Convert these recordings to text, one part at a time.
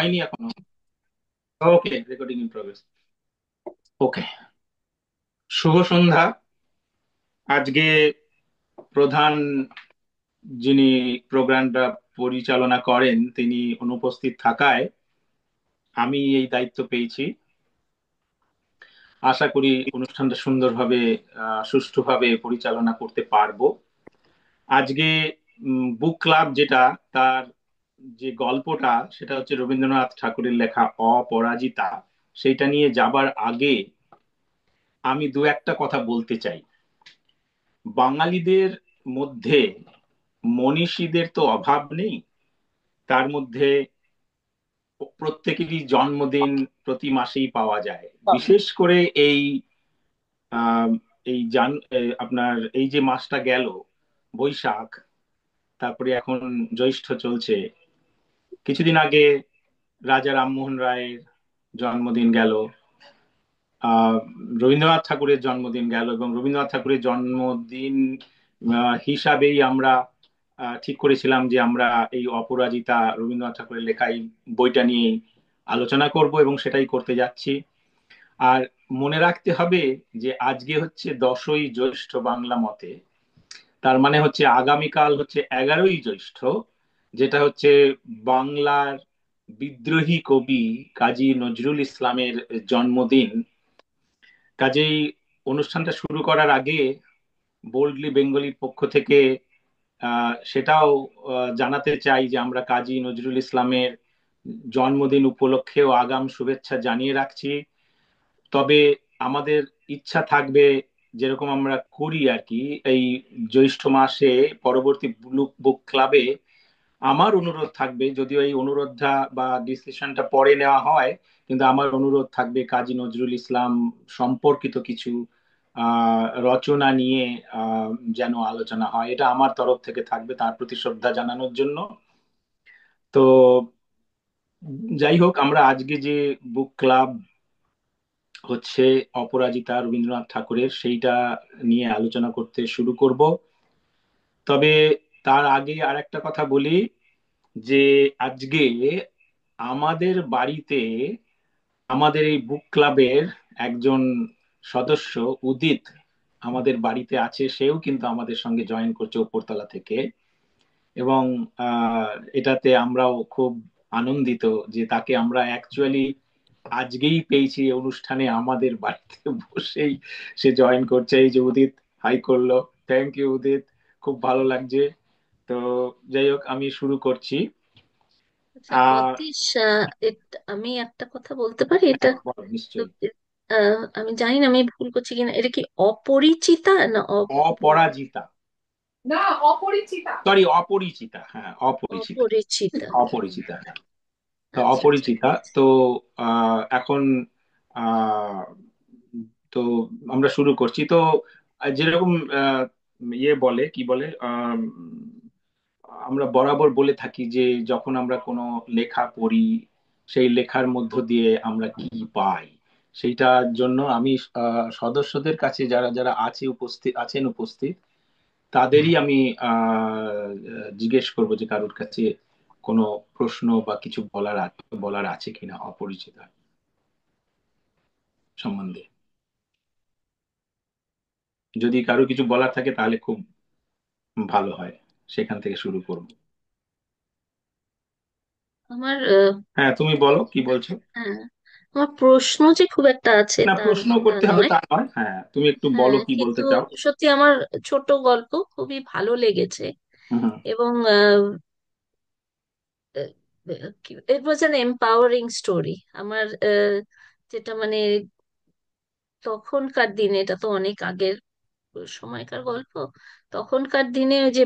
হয়নি এখনো। ওকে, recording in progress. ওকে, শুভ সন্ধ্যা। আজকে প্রধান যিনি প্রোগ্রামটা পরিচালনা করেন তিনি অনুপস্থিত থাকায় আমি এই দায়িত্ব পেয়েছি। আশা করি অনুষ্ঠানটা সুন্দরভাবে সুষ্ঠুভাবে পরিচালনা করতে পারবো। আজকে বুক ক্লাব যেটা, তার যে গল্পটা সেটা হচ্ছে রবীন্দ্রনাথ ঠাকুরের লেখা অপরাজিতা। সেইটা নিয়ে যাবার আগে আমি দু একটা কথা বলতে চাই। বাঙালিদের মধ্যে মনীষীদের তো অভাব নেই। তার মধ্যে প্রত্যেকেরই জন্মদিন প্রতি মাসেই পাওয়া যায়। বিশেষ করে এই আহ, এই আপনার এই যে মাসটা গেল, বৈশাখ, তারপরে এখন জ্যৈষ্ঠ চলছে। কিছুদিন আগে রাজা রামমোহন রায়ের জন্মদিন গেল, আহ রবীন্দ্রনাথ ঠাকুরের জন্মদিন গেল, এবং রবীন্দ্রনাথ ঠাকুরের জন্মদিন হিসাবেই আমরা ঠিক করেছিলাম যে আমরা এই অপরাজিতা রবীন্দ্রনাথ ঠাকুরের লেখা এই বইটা নিয়ে আলোচনা করব, এবং সেটাই করতে যাচ্ছি। আর মনে রাখতে হবে যে আজকে হচ্ছে 10ই জ্যৈষ্ঠ বাংলা মতে। তার মানে হচ্ছে আগামীকাল হচ্ছে 11ই জ্যৈষ্ঠ, যেটা হচ্ছে বাংলার বিদ্রোহী কবি কাজী নজরুল ইসলামের জন্মদিন। কাজেই অনুষ্ঠানটা শুরু করার আগে বোল্ডলি বেঙ্গলির পক্ষ থেকে সেটাও জানাতে চাই যে আমরা কাজী নজরুল ইসলামের জন্মদিন উপলক্ষেও আগাম শুভেচ্ছা জানিয়ে রাখছি। তবে আমাদের ইচ্ছা থাকবে, যেরকম আমরা করি আর কি, এই জ্যৈষ্ঠ মাসে পরবর্তী বুক ক্লাবে আমার অনুরোধ থাকবে, যদিও এই অনুরোধটা বা ডিসিশনটা পরে নেওয়া হয়, কিন্তু আমার অনুরোধ থাকবে কাজী নজরুল ইসলাম সম্পর্কিত কিছু রচনা নিয়ে যেন আলোচনা হয়। এটা আমার তরফ থেকে থাকবে তার প্রতি শ্রদ্ধা জানানোর জন্য। তো যাই হোক, আমরা আজকে যে বুক ক্লাব হচ্ছে অপরাজিতা রবীন্দ্রনাথ ঠাকুরের, সেইটা নিয়ে আলোচনা করতে শুরু করব। তবে তার আগে আর একটা কথা বলি, যে আজকে আমাদের বাড়িতে, আমাদের এই বুক ক্লাবের একজন সদস্য উদিত আমাদের বাড়িতে আছে। সেও কিন্তু আমাদের সঙ্গে জয়েন করছে উপরতলা থেকে, এবং এটাতে আমরাও খুব আনন্দিত যে তাকে আমরা অ্যাকচুয়ালি আজকেই পেয়েছি এই অনুষ্ঠানে আমাদের বাড়িতে বসেই সে জয়েন করছে। এই যে উদিত হাই করলো, থ্যাংক ইউ উদিত, খুব ভালো লাগছে। তো যাই হোক, আমি শুরু করছি। আচ্ছা আহ অতীশ, আমি একটা কথা বলতে পারি এটা? বলো, নিশ্চয়ই। সত্যি, আমি জানি না আমি ভুল করছি কিনা, এটা কি অপরিচিতা না অপরাজিতা, না অপরিচিতা, সরি অপরিচিতা, হ্যাঁ অপরিচিতা। অপরিচিতা? অপরিচিতা, হ্যাঁ। তো আচ্ছা ঠিক অপরিচিতা আছে। তো এখন আহ, তো আমরা শুরু করছি। তো যেরকম ইয়ে বলে, কি বলে, আমরা বরাবর বলে থাকি যে যখন আমরা কোনো লেখা পড়ি, সেই লেখার মধ্য দিয়ে আমরা কি পাই, সেইটার জন্য আমি সদস্যদের কাছে যারা যারা উপস্থিত তাদেরই আমি জিজ্ঞেস করব যে কারোর কাছে কোনো প্রশ্ন বা কিছু বলার আছে কিনা অপরিচিতা সম্বন্ধে। যদি কারো কিছু বলার থাকে তাহলে খুব ভালো হয়, সেখান থেকে শুরু করব। আমার হ্যাঁ, তুমি বলো কি বলছো। হ্যাঁ, আমার প্রশ্ন যে খুব একটা আছে না, তা প্রশ্ন তা করতে হবে নয়। তা নয়, হ্যাঁ তুমি একটু বলো হ্যাঁ কি বলতে কিন্তু চাও। সত্যি আমার ছোট গল্প খুবই ভালো লেগেছে। হুম হুম। এবং ইট ওয়াজ অ্যান এম্পাওয়ারিং স্টোরি। আমার যেটা মানে তখনকার দিনে, এটা তো অনেক আগের সময়কার গল্প, তখনকার দিনে ওই যে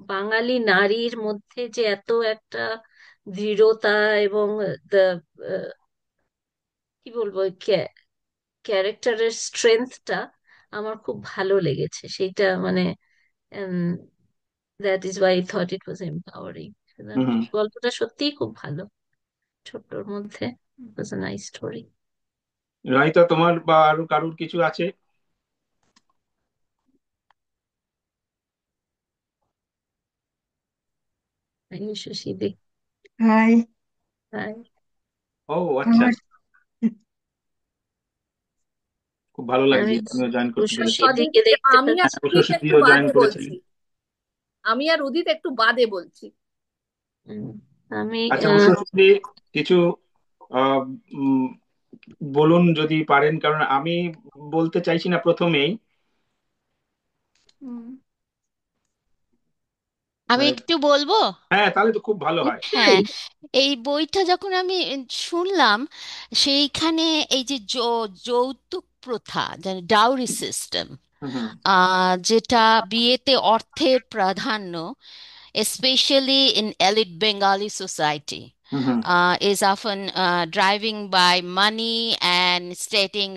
বাঙালি নারীর মধ্যে যে এত একটা দৃঢ়তা এবং the, কি বলবো, ক্যারেক্টারের স্ট্রেংথটা আমার খুব ভালো লেগেছে সেইটা মানে। That is why thought it was empowering. Hmm hmm. গল্পটা সত্যিই খুব ভালো, ছোট্টর মধ্যে। ইট ওয়াজ আ নাইস স্টোরি। রাইতা, তোমার বা আরো কারুর কিছু আছে? সুশীলি, হাই। হাই। ও আচ্ছা, খুব ভালো লাগছে, আমি আমিও জয়েন করতে পেরেছি। উষসী অদিত, দিকে দেখতে আমি আর হ্যাঁ, পাচ্ছি। উদিত একটু উষসীও জয়েন বাদে করেছিলেন। বলছি। আমি আর উদিত একটু বাদে বলছি। উম, আমি আচ্ছা, উষসী কিছু আহ, উম, বলুন যদি পারেন, কারণ আমি বলতে চাইছি না প্রথমেই। হুম। আমি মানে একটু বলবো। হ্যাঁ, তাহলে তো খুব ভালো হয়। হ্যাঁ, এই বইটা যখন আমি শুনলাম, সেইখানে এই যে যৌতুক প্রথা, ডাউরি সিস্টেম, হুম হুম যেটা বিয়েতে অর্থের প্রাধান্য, especially in elite Bengali society, hmm hmm is often driving by money and stating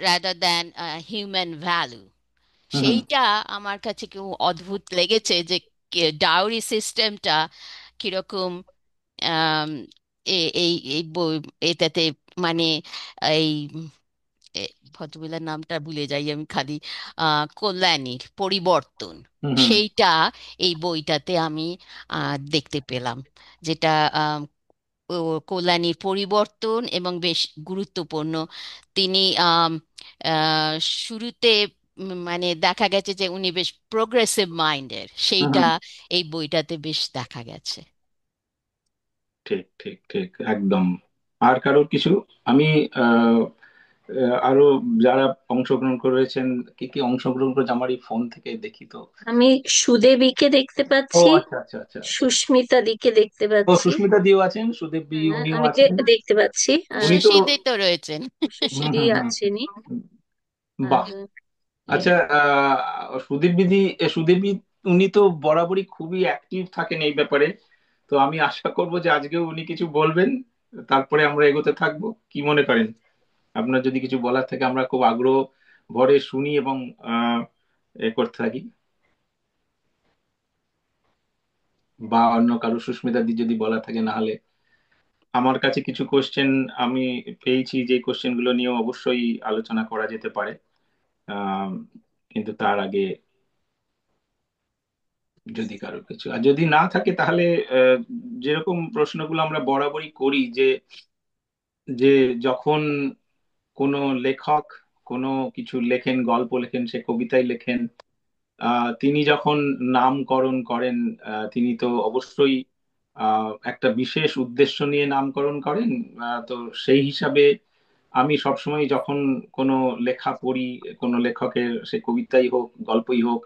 rather than human value. হুম হুম সেইটা আমার কাছে কেউ অদ্ভুত লেগেছে, যে ডাউরি সিস্টেমটা কিরকম আম, এই এই এটাতে, মানে এই এ, ভদ্রমহিলার নামটা ভুলে যাই আমি খালি, কল্যাণীর পরিবর্তন, হুম হুম সেইটা এই বইটাতে আমি দেখতে পেলাম, যেটা আম, ও কল্যাণীর পরিবর্তন এবং বেশ গুরুত্বপূর্ণ। তিনি আম, আহ, শুরুতে মানে দেখা গেছে যে উনি বেশ প্রোগ্রেসিভ মাইন্ডের, হুম সেইটা হুম। এই বইটাতে বেশ দেখা গেছে। ঠিক ঠিক ঠিক, একদম। আর কারোর কিছু? আমি আহ, আরো যারা অংশগ্রহণ করেছেন, কি কি অংশগ্রহণ করেছে আমার এই ফোন থেকে দেখি তো। আমি সুদেবীকে দেখতে ও পাচ্ছি, আচ্ছা আচ্ছা আচ্ছা আচ্ছা। সুস্মিতা দিকে দেখতে ও, পাচ্ছি। সুস্মিতা দিও আছেন, সুদীপ বি হ্যাঁ, উনিও আমি আছেন। দেখতে পাচ্ছি। আর উনি তো উষসী দে তো রয়েছেন। হুম উষসী হুম আছেনই। হুম। আর বাহ। এই আচ্ছা, সুদীপ বিধি, সুদীপ উনি তো বরাবরই খুবই অ্যাক্টিভ থাকেন এই ব্যাপারে। তো আমি আশা করব যে আজকেও উনি কিছু বলবেন, তারপরে আমরা এগোতে থাকবো। কি মনে করেন? আপনার যদি কিছু বলার থাকে, আমরা খুব আগ্রহ ভরে শুনি এবং আহ করতে থাকি। বা অন্য কারো, সুস্মিতা দি যদি বলার থাকে, না হলে আমার কাছে কিছু কোশ্চেন আমি পেয়েছি, যে কোশ্চেন গুলো নিয়েও অবশ্যই আলোচনা করা যেতে পারে। আহ কিন্তু তার আগে যদি কারো কিছু, আর যদি না থাকে তাহলে আহ, যেরকম প্রশ্নগুলো আমরা বরাবরই করি, যে যে যখন কোনো লেখক কোনো কিছু লেখেন, গল্প লেখেন, সে কবিতায় লেখেন, তিনি যখন নামকরণ করেন, তিনি তো অবশ্যই একটা বিশেষ উদ্দেশ্য নিয়ে নামকরণ করেন। তো সেই হিসাবে আমি সবসময় যখন কোনো লেখা পড়ি, কোনো লেখকের, সে কবিতাই হোক গল্পই হোক,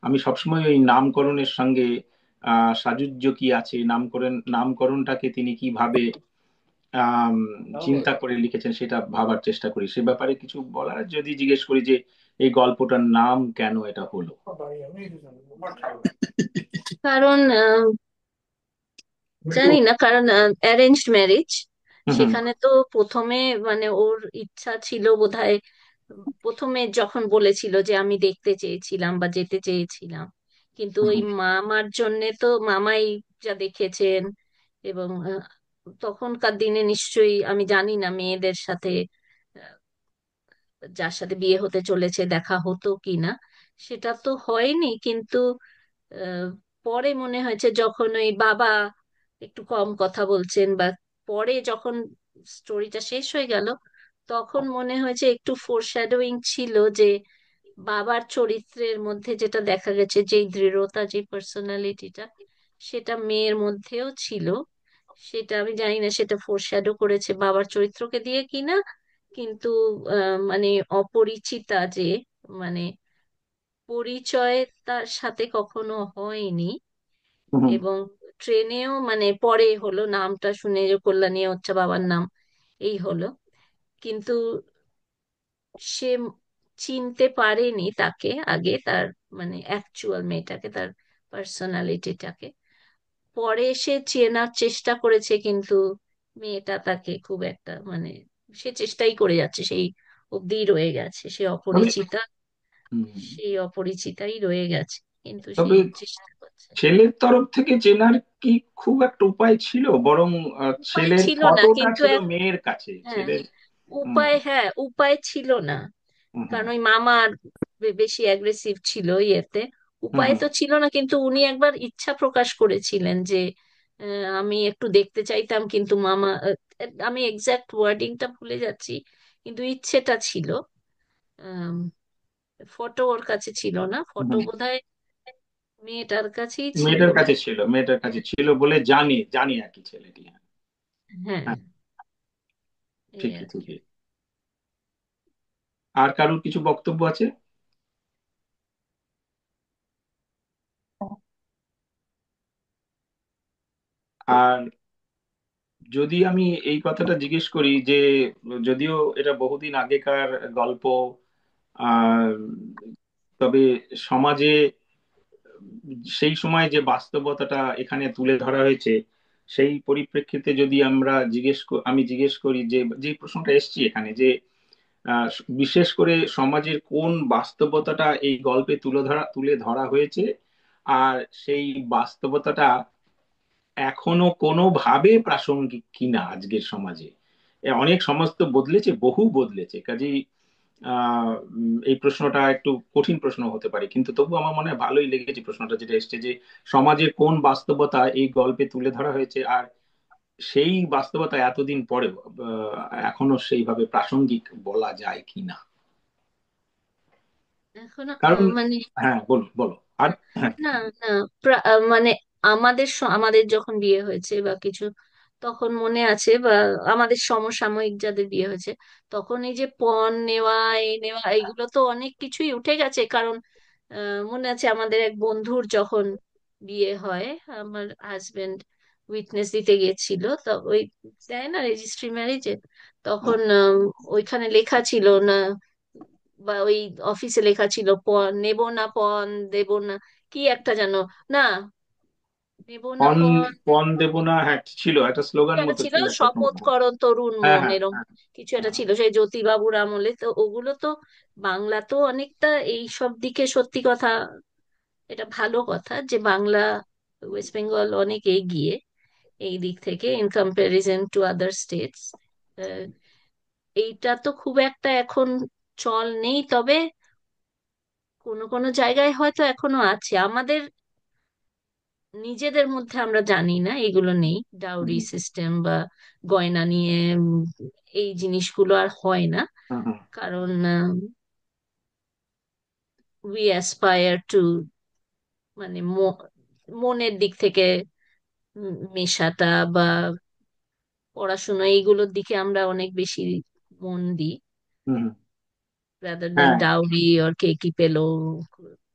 আমি সবসময় ওই নামকরণের সঙ্গে সাযুজ্য কি আছে, নামকরণটাকে তিনি কিভাবে আম, চিন্তা করে লিখেছেন সেটা ভাবার চেষ্টা করি। সে ব্যাপারে কিছু বলার যদি জিজ্ঞেস করি যে এই গল্পটার নাম কেন এটা হলো। কারণ জানি না, কারণ অ্যারেঞ্জড ম্যারেজ, হুম হুম সেখানে তো প্রথমে মানে ওর ইচ্ছা ছিল বোধহয়, প্রথমে যখন বলেছিল যে আমি দেখতে চেয়েছিলাম বা যেতে চেয়েছিলাম, কিন্তু ওই হুম মামার জন্যে তো মামাই যা দেখেছেন। এবং তখনকার দিনে নিশ্চয়ই, আমি জানি না মেয়েদের সাথে যার সাথে বিয়ে হতে চলেছে দেখা হতো কি না, সেটা তো হয়নি। কিন্তু আহ, পরে মনে হয়েছে যখন ওই বাবা একটু কম কথা বলছেন, বা পরে যখন স্টোরিটা শেষ হয়ে গেল, তখন মনে হয়েছে একটু ফোরশ্যাডোয়িং ছিল যে বাবার চরিত্রের মধ্যে যেটা দেখা গেছে, যেই দৃঢ়তা, যে পার্সোনালিটিটা, সেটা মেয়ের মধ্যেও ছিল। সেটা আমি জানি না সেটা ফোরশ্যাডো করেছে বাবার চরিত্রকে দিয়ে কিনা। কিন্তু মানে অপরিচিতা যে, মানে পরিচয় তার সাথে কখনো হয়নি। হুম হুম। এবং ট্রেনেও মানে পরে হলো, নামটা শুনে যে কল্যাণী হচ্ছে বাবার নাম, এই হলো। কিন্তু সে চিনতে পারেনি তাকে আগে, তার মানে অ্যাকচুয়াল মেয়েটাকে, তার পার্সোনালিটিটাকে। পরে সে চেনার চেষ্টা করেছে, কিন্তু মেয়েটা তাকে খুব একটা মানে, সে চেষ্টাই করে যাচ্ছে, সেই অবধিই রয়ে গেছে, সে তবে অপরিচিতা, হুম, সেই অপরিচিতাই রয়ে গেছে, কিন্তু তবে সেই চেষ্টা করছে। ছেলের তরফ থেকে চেনার কি খুব একটা উপায় ছিল? বরং উপায় ছেলের ছিল না, ফটোটা কিন্তু ছিল মেয়ের কাছে, হ্যাঁ, ছেলের। হুম উপায়, হ্যাঁ, উপায় ছিল না। হুম হুম কারণ ওই মামার বেশি অ্যাগ্রেসিভ ছিল ইয়েতে। হুম উপায় হুম তো ছিল না, কিন্তু উনি একবার ইচ্ছা প্রকাশ করেছিলেন যে আমি একটু দেখতে চাইতাম, কিন্তু মামা আমি এক্সাক্ট ওয়ার্ডিংটা ভুলে যাচ্ছি, কিন্তু ইচ্ছেটা ছিল। ফটো ওর কাছে ছিল না, ফটো হুম। বোধহয় মেয়েটার কাছেই ছিল। মেয়েটার কাছে ছিল বলে জানি জানি আর কি ছেলেটি। হ্যাঁ, হ্যাঁ, হ্যাঁ, এই ঠিকই আর কি। ঠিকই। আর কারোর কিছু বক্তব্য আছে? আর যদি আমি এই কথাটা জিজ্ঞেস করি যে, যদিও এটা বহুদিন আগেকার গল্প, আর তবে সমাজে সেই সময় যে বাস্তবতাটা এখানে তুলে ধরা হয়েছে, সেই পরিপ্রেক্ষিতে যদি আমি জিজ্ঞেস করি যে, যে প্রশ্নটা এসছে এখানে যে আহ, বিশেষ করে সমাজের কোন বাস্তবতাটা এই গল্পে তুলে ধরা হয়েছে, আর সেই বাস্তবতাটা এখনো কোনোভাবে প্রাসঙ্গিক কিনা আজকের সমাজে। অনেক সমাজ তো বদলেছে, বহু বদলেছে, কাজেই এই প্রশ্নটা একটু কঠিন প্রশ্ন হতে পারে, কিন্তু তবু আমার মনে হয় ভালোই লেগেছে প্রশ্নটা যেটা এসছে যে সমাজের কোন বাস্তবতা এই গল্পে তুলে ধরা হয়েছে, আর সেই বাস্তবতা এতদিন পরেও এখনো সেইভাবে প্রাসঙ্গিক বলা যায় কিনা। এখন কারণ, মানে হ্যাঁ বলুন, বলো। আর হ্যাঁ। না, না, মানে আমাদের যখন বিয়ে হয়েছে বা কিছু, তখন মনে আছে, বা আমাদের সমসাময়িক যাদের বিয়ে হয়েছে, তখন এই যে পণ নেওয়া, এই নেওয়া, এইগুলো তো অনেক কিছুই উঠে গেছে। কারণ মনে আছে আমাদের এক বন্ধুর যখন বিয়ে হয়, আমার হাজবেন্ড উইটনেস দিতে গিয়েছিল, তো ওই দেয় না রেজিস্ট্রি ম্যারেজে, তখন ওইখানে লেখা ছিল না, বা ওই অফিসে লেখা ছিল পণ নেব না, পণ দেব না, কি একটা যেন, না, নেব না পণ পণ, পণ দেব না, হ্যাঁ ছিল একটা কি স্লোগান একটা মতো ছিল, ছিল একটা শপথ সম্ভবত। করো তরুণ হ্যাঁ, মন, হ্যাঁ, এরম হ্যাঁ, কিছু একটা হ্যাঁ। ছিল সেই জ্যোতিবাবুর আমলে। তো ওগুলো তো বাংলা তো অনেকটা এই সব দিকে, সত্যি কথা, এটা ভালো কথা যে বাংলা, ওয়েস্ট বেঙ্গল অনেক এগিয়ে এই দিক থেকে in comparison to other states. এইটা তো খুব একটা এখন চল নেই, তবে কোনো কোনো জায়গায় হয়তো এখনো আছে। আমাদের নিজেদের মধ্যে আমরা জানি না এগুলো নেই, ডাউরি সিস্টেম বা গয়না নিয়ে এই জিনিসগুলো আর হয় না। হুম, হুম। কারণ উই অ্যাসপায়ার টু, মানে মনের দিক থেকে মেশাটা বা পড়াশোনা, এইগুলোর দিকে আমরা অনেক বেশি মন দিই, হুম, রাদার দেন হ্যাঁ। ডাউরি অর কে কি পেলো,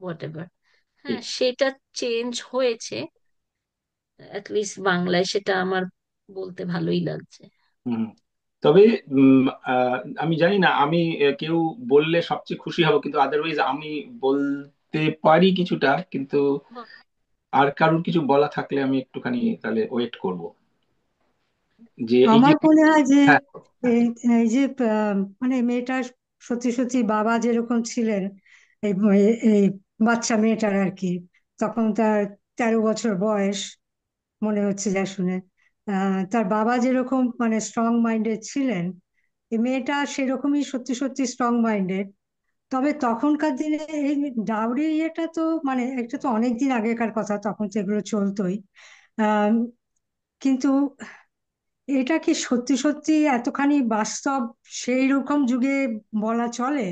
হোয়াট এভার। হ্যাঁ, ঠিক। সেটা চেঞ্জ হয়েছে, অ্যাটলিস্ট বাংলায়, সেটা আমার বলতে ভালোই লাগছে। হুম। তবে উম, আমি জানি না, আমি কেউ বললে সবচেয়ে খুশি হব, কিন্তু আদারওয়াইজ আমি বলতে পারি কিছুটা, কিন্তু আর কারোর কিছু বলা থাকলে আমি একটুখানি তাহলে ওয়েট করব, যে এই যে। আমার মনে হয় যে হ্যাঁ, হ্যাঁ। এই এই যে মানে মেয়েটার সত্যি সত্যি বাবা যেরকম ছিলেন, এই এই বাচ্চা মেয়েটার আর কি, তখন তার 13 বছর বয়স মনে হচ্ছে যা শুনে। তার বাবা যেরকম মানে স্ট্রং মাইন্ডেড ছিলেন, এই মেয়েটা সেরকমই সত্যি সত্যি স্ট্রং মাইন্ডেড। তবে তখনকার দিনে এই ডাউরি ইয়েটা তো মানে এটা তো অনেক দিন আগেকার কথা, তখন তো এগুলো চলতোই। আহ কিন্তু এটা কি সত্যি সত্যি এতখানি বাস্তব সেই রকম যুগে বলা চলে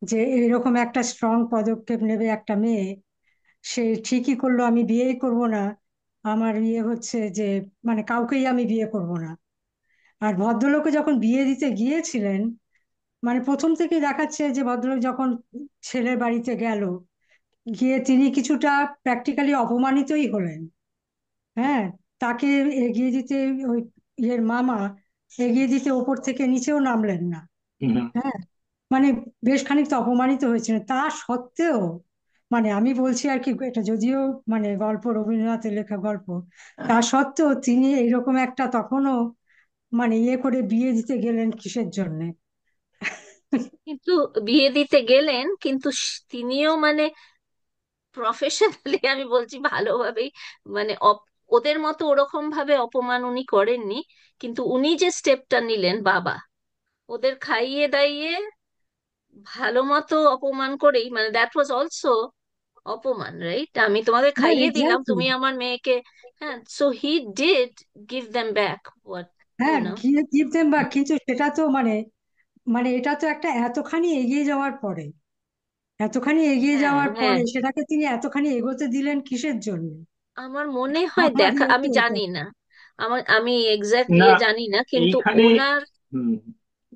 যে এরকম একটা স্ট্রং পদক্ষেপ নেবে একটা মেয়ে? সে ঠিকই করলো আমি বিয়েই করব না, আমার ইয়ে হচ্ছে যে মানে কাউকেই আমি বিয়ে করব না। আর ভদ্রলোকে যখন বিয়ে দিতে গিয়েছিলেন, মানে প্রথম থেকে দেখাচ্ছে যে ভদ্রলোক যখন ছেলের বাড়িতে গেল, গিয়ে তিনি কিছুটা প্র্যাকটিক্যালি অপমানিতই হলেন। হ্যাঁ, তাকে এগিয়ে দিতে, ওই ইয়ের মামা এগিয়ে দিতে ওপর থেকে নিচেও নামলেন না। হুম, হুম। হ্যাঁ, মানে বেশ খানিকটা অপমানিত হয়েছিলেন। তা সত্ত্বেও মানে আমি বলছি আর কি, এটা যদিও মানে গল্প, রবীন্দ্রনাথের লেখা গল্প, তা সত্ত্বেও তিনি এইরকম একটা তখনও মানে ইয়ে করে বিয়ে দিতে গেলেন কিসের জন্যে? কিন্তু বিয়ে দিতে গেলেন, কিন্তু তিনিও মানে প্রফেশনালি, আমি বলছি ভালোভাবেই, মানে ওদের মতো ওরকম ভাবে অপমান উনি করেননি, কিন্তু উনি যে স্টেপটা নিলেন, বাবা ওদের খাইয়ে দাইয়ে ভালো মতো অপমান করেই, মানে দ্যাট ওয়াজ অলসো অপমান, রাইট? আমি তোমাকে হ্যাঁ, খাইয়ে দিলাম, এক্স্যাক্টলি। তুমি আমার মেয়েকে হ্যাঁ, so he did give them back what হ্যাঁ, you know give them back, কিন্তু সেটা তো মানে মানে এটা তো একটা এতখানি এগিয়ে যাওয়ার পরে, এতখানি এগিয়ে হ্যাঁ, যাওয়ার হ্যাঁ, পরে সেটাকে তিনি এতখানি এগোতে দিলেন কিসের জন্য? আমার মনে হয় আমার দেখা, মতে আমি এটা। জানি না, আমি এক্সাক্ট না, ইয়ে জানি না, কিন্তু এইখানে ওনার, হুম,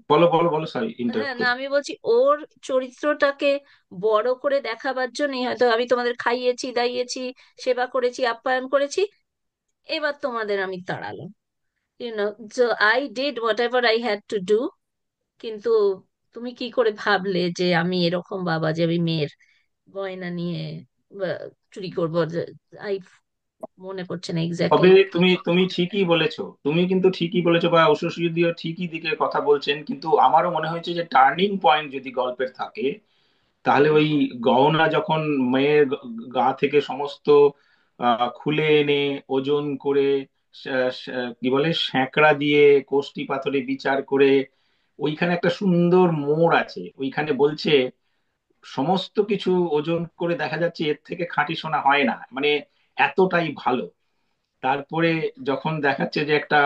বলো বলো বলো, সরি হ্যাঁ ইন্টারাপ্ট না, করি। আমি বলছি ওর চরিত্রটাকে বড় করে দেখাবার জন্যই হয়তো আমি তোমাদের খাইয়েছি দাইয়েছি, সেবা করেছি, আপ্যায়ন করেছি, এবার তোমাদের আমি তাড়ালাম, you know, so I did whatever I had to do. কিন্তু তুমি কি করে ভাবলে যে আমি এরকম বাবা, যে আমি মেয়ের গয়না নিয়ে বা চুরি করবো? আই মনে পড়ছে না তবে এক্স্যাক্টলি কি তুমি কথা। তুমি ঠিকই বলেছো, তুমি কিন্তু ঠিকই বলেছো, বা উষসী যদিও ঠিকই দিকে কথা বলছেন, কিন্তু আমারও মনে হয়েছে যে টার্নিং পয়েন্ট যদি গল্পের থাকে, তাহলে হুম। ওই গহনা যখন মেয়ের গা থেকে সমস্ত খুলে এনে ওজন করে, কি বলে, স্যাঁকড়া দিয়ে কোষ্টি পাথরে বিচার করে, ওইখানে একটা সুন্দর মোড় আছে, ওইখানে বলছে সমস্ত কিছু ওজন করে দেখা যাচ্ছে এর থেকে খাঁটি সোনা হয় না, মানে এতটাই ভালো। তারপরে যখন দেখাচ্ছে যে একটা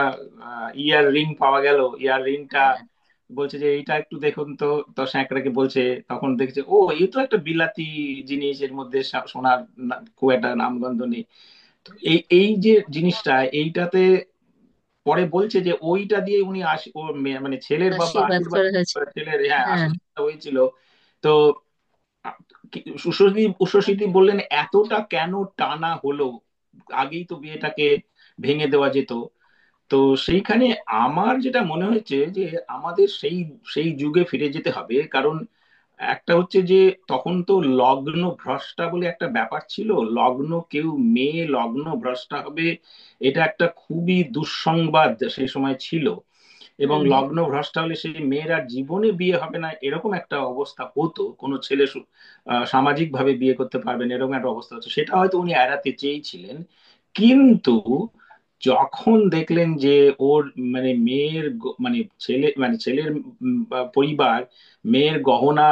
ইয়ার রিং পাওয়া গেল, ইয়ার রিংটা হ্যাঁ, বলছে যে এইটা একটু দেখুন তো, তো স্যাঁকড়াকে বলছে, তখন দেখছে ও এই তো একটা বিলাতি জিনিস, এর মধ্যে সোনার খুব একটা নামগন্ধ নেই। তো এই এই যে জিনিসটা এইটাতে পরে বলছে যে ওইটা দিয়ে উনি ওর মানে ছেলের বাবা আশীর্বাদ আশীর্বাদ করা হয়েছে। ছেলের, হ্যাঁ, হ্যাঁ, আশীর্বাদ হয়েছিল। তো উষসী বললেন এতটা কেন টানা হলো, আগেই তো বিয়েটাকে ভেঙে দেওয়া যেত। তো সেইখানে আমার যেটা মনে হয়েছে যে আমাদের সেই সেই যুগে ফিরে যেতে হবে, কারণ একটা হচ্ছে যে তখন তো লগ্ন ভ্রষ্টা বলে একটা ব্যাপার ছিল, লগ্ন কেউ মেয়ে লগ্ন ভ্রষ্টা হবে, এটা একটা খুবই দুঃসংবাদ সেই সময় ছিল। এবং হুম, লগ্ন ভ্রষ্টা হলে সেই মেয়ের আর জীবনে বিয়ে হবে না, এরকম একটা অবস্থা হতো, কোনো ছেলে সামাজিক ভাবে বিয়ে করতে পারবে না, এরকম একটা অবস্থা হতো, সেটা হয়তো উনি এড়াতে চেয়েছিলেন। কিন্তু যখন দেখলেন যে ওর মানে মেয়ের মানে ছেলের পরিবার মেয়ের গহনা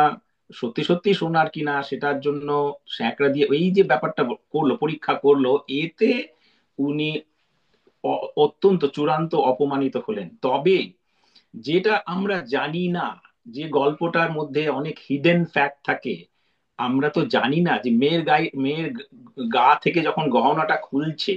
সত্যি সত্যি সোনার কিনা সেটার জন্য স্যাকরা দিয়ে এই যে ব্যাপারটা করলো, পরীক্ষা করলো, এতে উনি অত্যন্ত চূড়ান্ত অপমানিত হলেন। তবে যেটা আমরা জানি না, যে গল্পটার মধ্যে অনেক হিডেন ফ্যাক্ট থাকে, আমরা তো জানি না যে মেয়ের গা থেকে যখন গহনাটা খুলছে,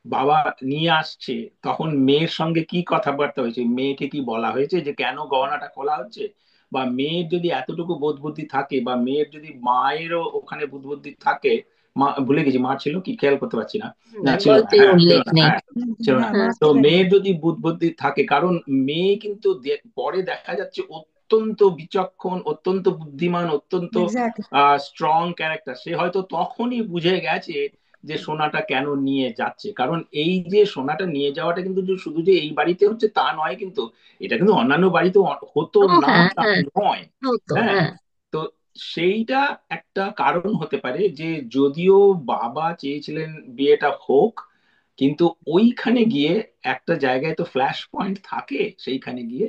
বাবা নিয়ে আসছে, তখন মেয়ের সঙ্গে কি কথাবার্তা হয়েছে, মেয়েকে কি বলা হয়েছে যে কেন গহনাটা খোলা হচ্ছে, বা মেয়ের যদি এতটুকু বোধ বুদ্ধি থাকে, বা মেয়ের যদি মায়েরও ওখানে বোধ বুদ্ধি থাকে, মা ভুলে গেছি, মা ছিল কি খেয়াল করতে পারছি না, না ছিল না, গল্পে হ্যাঁ ছিল উল্লেখ না, নেই। হ্যাঁ ছিল না। হ্যাঁ, হ্যাঁ, তো মাঝখানে। মেয়ের যদি বুধ বুদ্ধি থাকে, কারণ মেয়ে কিন্তু পরে দেখা যাচ্ছে অত্যন্ত বিচক্ষণ, অত্যন্ত বুদ্ধিমান, অত্যন্ত এক্স্যাক্ট। স্ট্রং ক্যারেক্টার, সে হয়তো তখনই বুঝে গেছে যে সোনাটা কেন নিয়ে যাচ্ছে। কারণ এই যে সোনাটা নিয়ে যাওয়াটা কিন্তু যে শুধু যে এই বাড়িতে হচ্ছে তা নয়, কিন্তু এটা কিন্তু অন্যান্য বাড়িতেও হতো ও না, হ্যাঁ, তা হ্যাঁ, নয়। হতো, হ্যাঁ, হ্যাঁ। তো সেইটা একটা কারণ হতে পারে যে যদিও বাবা চেয়েছিলেন বিয়েটা হোক, কিন্তু ওইখানে গিয়ে একটা জায়গায় তো ফ্ল্যাশ পয়েন্ট থাকে, সেইখানে গিয়ে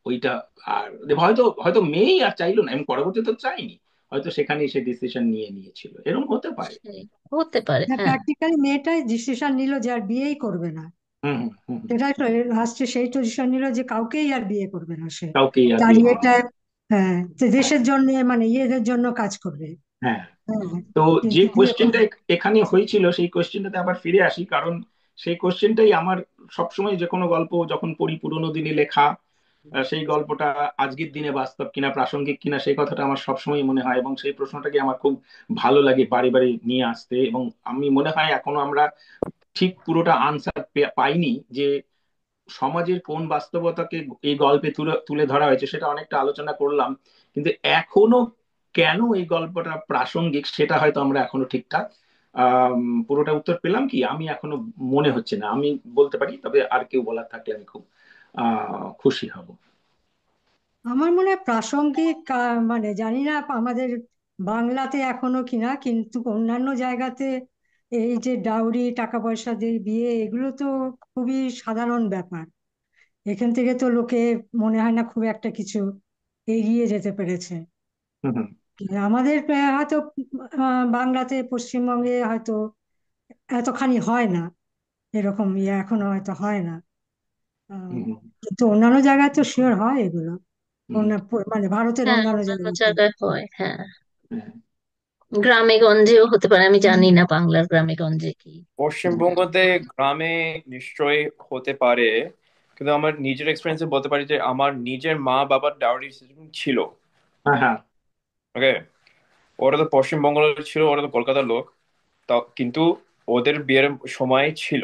ওইটা, আর হয়তো হয়তো মেয়েই আর চাইলো না, এবং পরবর্তীতে তো চাইনি, হয়তো সেখানেই সে ডিসিশন নিয়ে নিয়েছিল, এরকম হতে পারে। সেই হতে পারে, না, হ্যাঁ। প্র্যাকটিক্যালি মেয়েটাই ডিসিশন নিল যে আর বিয়েই করবে না। হুম হুম হুম হুম। সেটাই তো লাস্টে সেই ডিসিশন নিল যে কাউকেই আর বিয়ে করবে না সে। কাউকেই আর তার বিয়ে করবে ইয়েটা, না। হ্যাঁ, যে হ্যাঁ দেশের জন্য মানে ইয়েদের জন্য কাজ করবে। হ্যাঁ। হ্যাঁ, তো যে কিন্তু বিয়ে কোশ্চেনটা করবে। এখানে হয়েছিল, সেই কোশ্চেনটাতে আবার ফিরে আসি, কারণ সেই কোশ্চেনটাই আমার সবসময় যে কোনো গল্প যখন পড়ি, পুরোনো দিনে লেখা, সেই গল্পটা আজকের দিনে বাস্তব কিনা, প্রাসঙ্গিক কিনা, সেই কথাটা আমার সবসময় মনে হয়, এবং সেই প্রশ্নটাকে আমার খুব ভালো লাগে বারে বারে নিয়ে আসতে। এবং আমি মনে হয় এখনো আমরা ঠিক পুরোটা আনসার পাইনি, যে সমাজের কোন বাস্তবতাকে এই গল্পে তুলে তুলে ধরা হয়েছে, সেটা অনেকটা আলোচনা করলাম, কিন্তু এখনো কেন এই গল্পটা প্রাসঙ্গিক সেটা হয়তো আমরা এখনো ঠিকঠাক পুরোটা উত্তর পেলাম কি আমি এখনো মনে হচ্ছে না। আমি বলতে পারি, তবে আর কেউ বলার থাকলে আমি খুব খুশি হব। আমার মনে হয় প্রাসঙ্গিক, মানে জানি না আমাদের বাংলাতে এখনো কিনা, কিন্তু অন্যান্য জায়গাতে এই যে ডাউরি, টাকা পয়সা দিয়ে বিয়ে, এগুলো তো খুবই সাধারণ ব্যাপার। এখান থেকে তো লোকে মনে হয় না খুব একটা কিছু এগিয়ে যেতে পেরেছে। হুম হুম আমাদের হয়তো বাংলাতে, পশ্চিমবঙ্গে হয়তো এতখানি হয় না, এরকম ইয়ে এখনো হয়তো হয় না। আহ, হুম, কিন্তু অন্যান্য জায়গায় তো শিওর হয় এগুলো, হুম, মানে ভারতের হ্যাঁ, অন্যান্য অন্যান্য জায়গাতে। জায়গায় হয়, হ্যাঁ। হ্যাঁ, গ্রামে গঞ্জেও হতে পারে, আমি জানি না বাংলার গ্রামে গঞ্জে কি। পশ্চিমবঙ্গতে গ্রামে নিশ্চয়ই হতে পারে, কিন্তু আমার নিজের এক্সপিরিয়েন্সে বলতে পারি যে আমার নিজের মা বাবার ডাউরি সিস্টেম ছিল। হ্যাঁ, হ্যাঁ, ওকে, ওরা তো পশ্চিমবঙ্গ ছিল, ওরা তো কলকাতার লোক, তা কিন্তু ওদের বিয়ের সময় ছিল।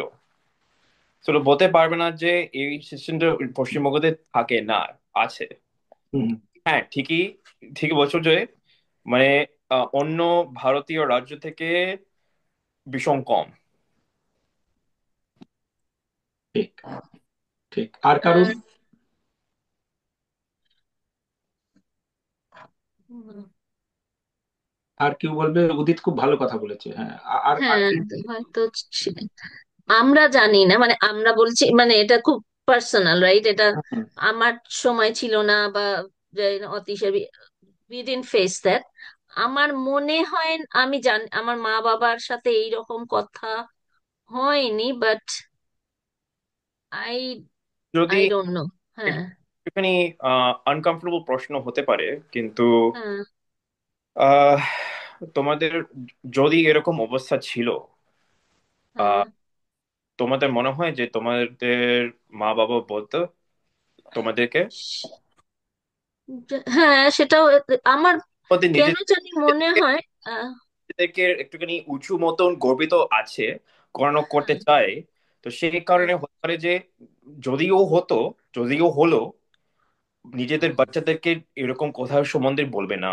তো বলতে পারবে না যে এই সিস্টেমটা পশ্চিমবঙ্গতে থাকে না, আছে। হুম, হ্যাঁ, ঠিকই, ঠিকই বলছো যে মানে অন্য ভারতীয় রাজ্য থেকে ভীষণ কম। ঠিক, ঠিক। আর কারুর? আর উম, আর কেউ বলবে? উদিত খুব ভালো কথা বলেছে। হ্যাঁ, আর আর হ্যাঁ, কি? হয়তো আমরা জানি না, মানে আমরা বলছি, মানে এটা খুব পার্সোনাল, রাইট? এটা হুম, আমার সময় ছিল না, বা অতিশা উই ডিডন্ট ফেস দ্যাট। আমার মনে হয়, আমি জানি আমার মা বাবার সাথে এইরকম কথা হয়নি, বাট আই যদি আই ডোন্ট নো। এটা হ্যাঁ, একটুখানি আনকমফোর্টেবল প্রশ্ন হতে পারে, কিন্তু হ্যাঁ, আহ, তোমাদের যদি এরকম অবস্থা ছিল, হ্যাঁ। তোমাদের মনে হয় যে তোমাদের মা বাবা বলতো তোমাদেরকে হ্যাঁ, সেটাও আমার তোমাদের কেন জানি মনে নিজেদেরকে হয়। আহ, নিজেদেরকে একটুখানি উঁচু মতন গর্বিত আছে, করানো করতে হ্যাঁ, চায়, তো সেই হ্যাঁ, কারণে হতে পারে যে যদিও হতো, যদিও হলো, নিজেদের বাচ্চাদেরকে এরকম কথা সম্বন্ধে বলবে না।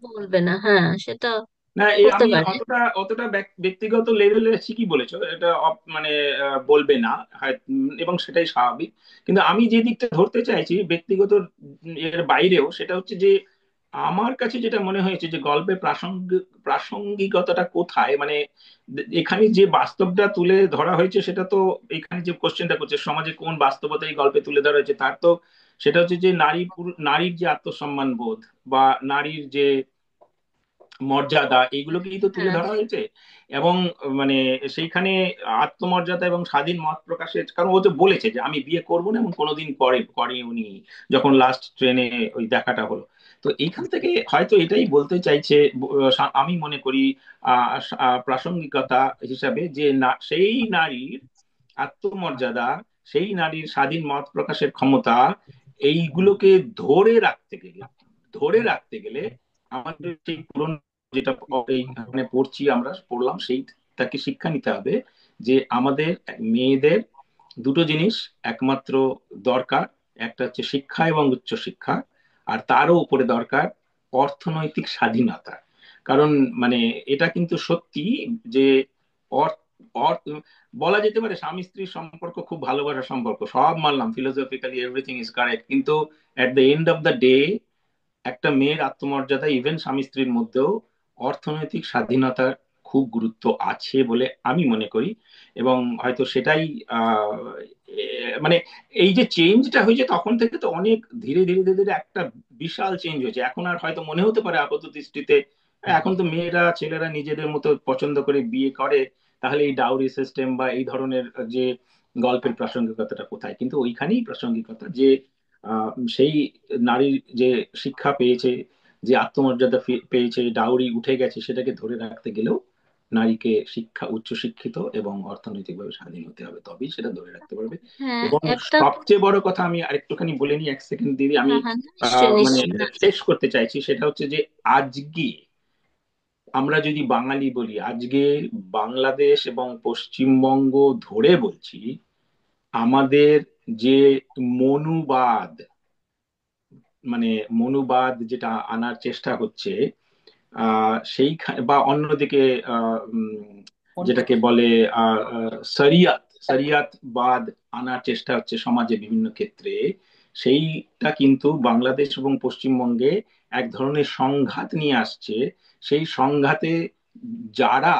বলবে না, হ্যাঁ, সেটা না, হতে আমি পারে। অতটা অতটা ব্যক্তিগত লেভেলে ঠিকই বলেছো এটা। মানে বলবে না হয়, এবং সেটাই স্বাভাবিক। কিন্তু আমি যে দিকটা ধরতে চাইছি ব্যক্তিগত এর বাইরেও, সেটা হচ্ছে যে আমার কাছে যেটা মনে হয়েছে যে গল্পের প্রাসঙ্গিকতাটা কোথায়, মানে এখানে যে বাস্তবটা তুলে ধরা হয়েছে সেটা তো, এখানে যে কোশ্চেনটা করছে সমাজে কোন বাস্তবতা এই গল্পে তুলে ধরা হয়েছে, তার তো সেটা হচ্ছে যে নারীর যে আত্মসম্মান বোধ বা নারীর যে মর্যাদা, এইগুলোকেই তো তুলে হ্যাঁ, ধরা হয়েছে। এবং মানে সেইখানে আত্মমর্যাদা এবং স্বাধীন মত প্রকাশের, কারণ ও তো বলেছে যে আমি বিয়ে করবো না, এবং কোনোদিন করে উনি যখন লাস্ট ট্রেনে ওই দেখাটা হলো। তো এইখান থেকে হয়তো এটাই বলতে চাইছে, আমি মনে করি প্রাসঙ্গিকতা হিসাবে, যে না, সেই নারীর আত্মমর্যাদা, সেই নারীর স্বাধীন মত প্রকাশের ক্ষমতা, এইগুলোকে ধরে রাখতে গেলে আমাদের সেই পুরনো, যেটা এইখানে পড়ছি আমরা, পড়লাম, সেইটাকে শিক্ষা নিতে হবে যে আমাদের মেয়েদের দুটো জিনিস একমাত্র দরকার। একটা হচ্ছে শিক্ষা এবং উচ্চশিক্ষা, আর তারও উপরে দরকার অর্থনৈতিক স্বাধীনতা। কারণ মানে এটা কিন্তু সত্যি যে অর্থ অর্থ বলা যেতে পারে স্বামী স্ত্রীর সম্পর্ক খুব ভালোবাসার সম্পর্ক, সব মানলাম, ফিলোসফিক্যালি এভরিথিং ইজ কারেক্ট, কিন্তু at the end of the day একটা মেয়ের আত্মমর্যাদা, ইভেন স্বামী স্ত্রীর মধ্যেও অর্থনৈতিক স্বাধীনতার খুব গুরুত্ব আছে বলে আমি মনে করি। এবং হয়তো সেটাই আহ, মানে এই যে চেঞ্জটা হয়েছে তখন থেকে, তো অনেক ধীরে ধীরে ধীরে ধীরে একটা বিশাল চেঞ্জ হয়েছে। এখন আর হয়তো মনে হতে পারে আপাত দৃষ্টিতে এখন তো মেয়েরা ছেলেরা নিজেদের মতো পছন্দ করে বিয়ে করে, তাহলে এই ডাউরি সিস্টেম বা এই ধরনের যে গল্পের প্রাসঙ্গিকতাটা কোথায়? কিন্তু ওইখানেই প্রাসঙ্গিকতা, যে সেই নারীর যে শিক্ষা পেয়েছে, যে আত্মমর্যাদা পেয়েছে, ডাউরি উঠে গেছে, সেটাকে ধরে রাখতে গেলেও নারীকে উচ্চশিক্ষিত এবং অর্থনৈতিকভাবে স্বাধীন হতে হবে, তবেই সেটা ধরে রাখতে পারবে। হ্যাঁ, এবং একটা। সবচেয়ে বড় কথা, আমি আরেকটুখানি বলে নিই, 1 সেকেন্ড দিদি, আমি হ্যাঁ, হ্যাঁ, নিশ্চয়ই, মানে নিশ্চয়ই, হ্যাঁ। শেষ করতে চাইছি, সেটা হচ্ছে যে আজকে আমরা যদি বাঙালি বলি, আজকে বাংলাদেশ এবং পশ্চিমবঙ্গ ধরে বলছি, আমাদের যে মনুবাদ, মানে মনুবাদ যেটা আনার চেষ্টা হচ্ছে, সেই বা অন্যদিকে যেটাকে বলে শরিয়ত বাদ আনার চেষ্টা হচ্ছে সমাজে বিভিন্ন ক্ষেত্রে, সেইটা কিন্তু বাংলাদেশ এবং পশ্চিমবঙ্গে এক ধরনের সংঘাত নিয়ে আসছে। সেই সংঘাতে যারা